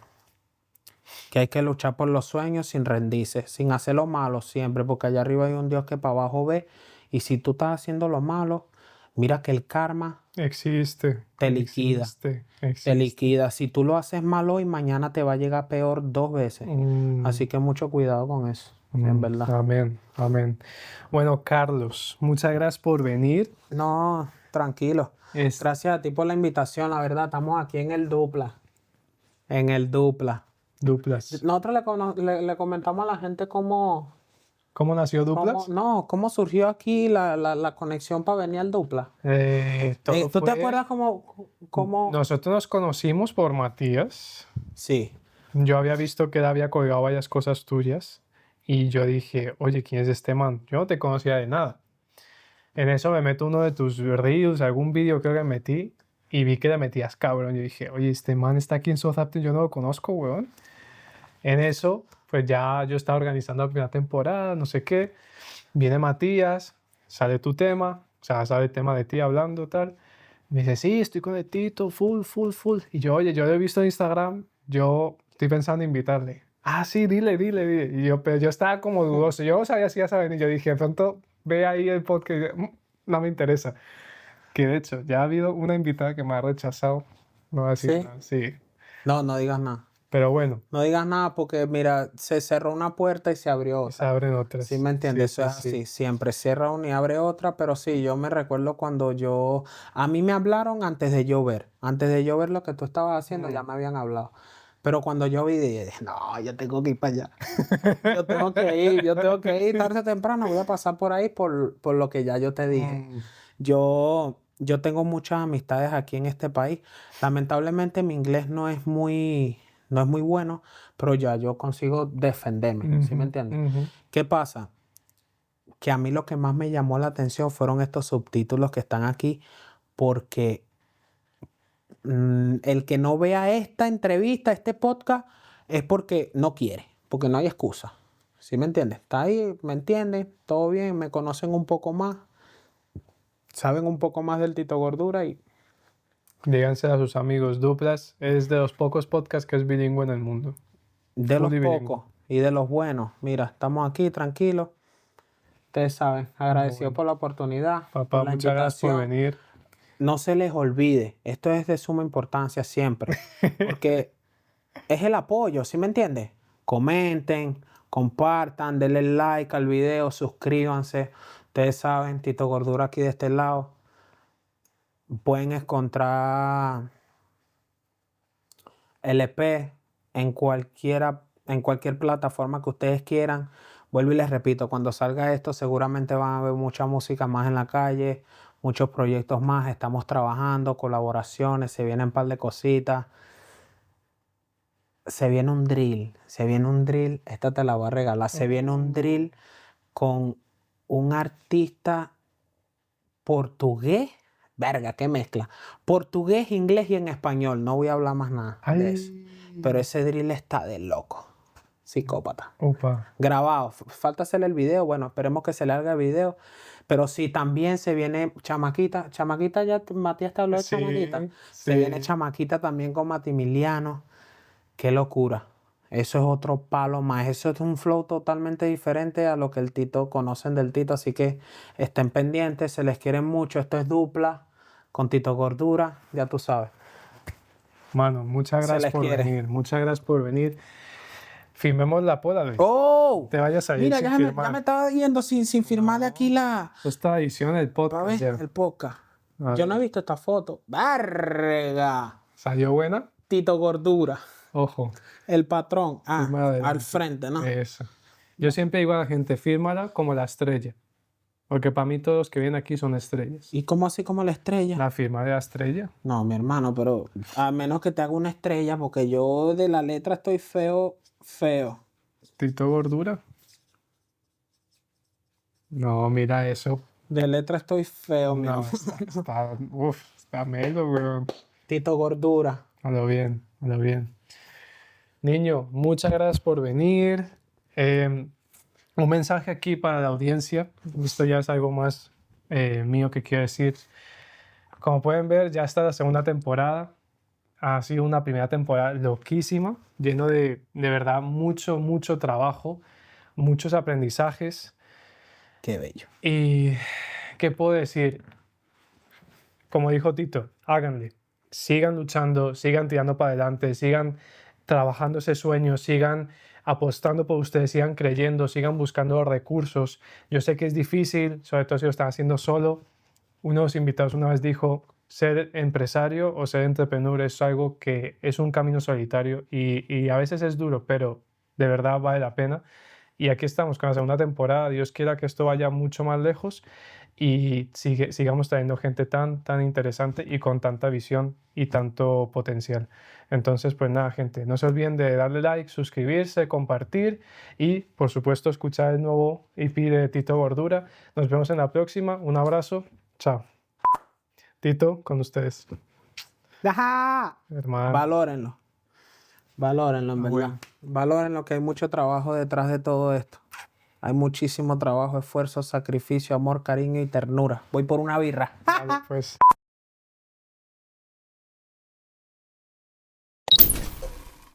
hay que luchar por los sueños sin rendirse, sin hacer lo malo siempre, porque allá arriba hay un Dios que para abajo ve Y si tú estás haciendo lo malo, mira que el karma Existe. te liquida. Existe. te liquida. Si tú lo haces mal hoy, mañana te va a llegar peor 2 veces. Así que mucho cuidado con eso, en verdad. Amén. Amén. Bueno, Carlos, muchas gracias por venir. No, tranquilo. Gracias a ti por la invitación, la verdad. Estamos aquí en el Dupla. En el Dupla. Duplas. Nosotros le comentamos a la gente cómo nació Duplas? cómo surgió aquí la conexión para venir al Dupla. ¿Tú te acuerdas cómo? Nosotros nos conocimos por Matías. Sí. Yo había visto que él había colgado varias cosas tuyas y yo dije, oye, ¿quién es este man? Yo no te conocía de nada. En eso me meto uno de tus reels, algún vídeo creo que metí y vi que le metías cabrón. Yo dije, oye, este man está aquí en Southampton, yo no lo conozco, weón. En eso, pues ya yo estaba organizando la primera temporada, no sé qué. Viene Matías, sale tu tema, o sea, sale el tema de ti hablando, tal. Me dice, sí, estoy con el Tito, full. Y yo, oye, yo lo he visto en Instagram, yo estoy pensando en invitarle. Ah, sí, dile. Pero yo estaba como dudoso, yo no sabía si ibas a venir. Yo dije, de pronto ve ahí el podcast, no me interesa. Que de hecho, ya ha habido una invitada que me ha rechazado. No voy a decir ¿Sí? nada, sí. No digas nada. Pero bueno. No digas nada porque, mira, se cerró una puerta y se abrió otra. Se abren otras. ¿Sí me entiendes? Sí, Eso es así. Siempre cierra una y abre otra, pero sí, yo me recuerdo cuando a mí me hablaron antes de yo ver. Antes de yo ver lo que tú estabas haciendo, ya me habían hablado. Pero cuando yo vi, dije, no, yo tengo que ir para allá. Yo tengo que ir tarde o temprano, voy a pasar por ahí por lo que ya yo te dije. Yo tengo muchas amistades aquí en este país. Lamentablemente mi inglés no es muy bueno, pero ya yo consigo defenderme, ¿sí me entiendes? ¿Qué pasa? Que a mí lo que más me llamó la atención fueron estos subtítulos que están aquí, porque el que no vea esta entrevista, este podcast, es porque no quiere, porque no hay excusa. ¿Sí me entiendes? Está ahí, me entienden, todo bien, me conocen un poco más, saben un poco más del Tito Gordura y... Díganse a sus amigos, Duplas es de los pocos podcasts que es bilingüe en el mundo. De los pocos y de los buenos. Mira, estamos aquí tranquilos. Ustedes saben, agradecido por la oportunidad. Papá, por la muchas gracias por invitación. venir. No se les olvide, esto es de suma importancia siempre, porque es el apoyo, ¿sí me entiendes? Comenten, compartan, denle like al video, suscríbanse. Ustedes saben, Tito Gordura aquí de este lado. Pueden encontrar LP en cualquier plataforma que ustedes quieran. Vuelvo y les repito, cuando salga esto seguramente van a ver mucha música más en la calle, muchos proyectos más, estamos trabajando, colaboraciones, se vienen un par de cositas. Se viene un drill, esta te la voy a regalar, se viene un drill con un artista portugués. Verga, qué mezcla. Portugués, inglés y en español. No voy a hablar más nada de eso. Pero ese drill está de loco. Psicópata. Opa. Grabado. Falta hacerle el video. Bueno, esperemos que se le haga el video. Pero sí, también se viene Chamaquita. Chamaquita, ya Matías te habló de Chamaquita. Se viene Chamaquita también con Matimiliano. Qué locura. Eso es otro palo más. Eso es un flow totalmente diferente a lo que el Tito conocen del Tito. Así que estén pendientes, se les quieren mucho. Esto es Dupla con Tito Gordura, ya tú sabes. Mano, muchas gracias por venir. Muchas gracias por venir. Firmemos la poda, Luis. ¡Oh! Te vayas a ir mira, sin ya firmar. me estaba yendo sin firmarle aquí la... Esta edición del podcast. ver, el podcast. Yo no he visto esta foto. ¡Verga! ¿Salió buena? Tito Gordura. Ojo. El patrón. Fírmala al frente, ¿no? Eso. Yo siempre digo a la gente, fírmala como la estrella. Porque para mí todos los que vienen aquí son estrellas. ¿Y cómo así como la estrella? La firma de la estrella. No, mi hermano, pero a menos que te haga una estrella, porque yo de la letra estoy feo. Tito Gordura. No, mira eso. De letra estoy feo, mi No, hermano. está melo, weón. Tito Gordura. A lo bien. Niño, muchas gracias por venir. Un mensaje aquí para la audiencia. Esto ya es algo más mío que quiero decir. Como pueden ver, ya está la segunda temporada. Ha sido una primera temporada loquísima, lleno de verdad mucho trabajo, muchos aprendizajes. Qué bello. Y, ¿qué puedo decir? Como dijo Tito, háganle. Sigan luchando, sigan tirando para adelante, sigan trabajando ese sueño, sigan apostando por ustedes, sigan creyendo, sigan buscando los recursos. Yo sé que es difícil, sobre todo si lo están haciendo solo. Uno de los invitados una vez dijo, ser empresario o ser entrepreneur es algo que es un camino solitario y a veces es duro, pero de verdad vale la pena. Y aquí estamos con la segunda temporada. Dios quiera que esto vaya mucho más lejos y sigamos trayendo gente tan interesante y con tanta visión y tanto potencial. Entonces, pues nada, gente, no se olviden de darle like, suscribirse, compartir y, por supuesto, escuchar el nuevo EP de Tito Gordura. Nos vemos en la próxima. Un abrazo. Chao. Tito, con ustedes. Hermano. Valórenlo. Valórenlo, en verdad. bueno. Valórenlo, que hay mucho trabajo detrás de todo esto. Hay muchísimo trabajo, esfuerzo, sacrificio, amor, cariño y ternura. Voy por una birra. Vale, pues.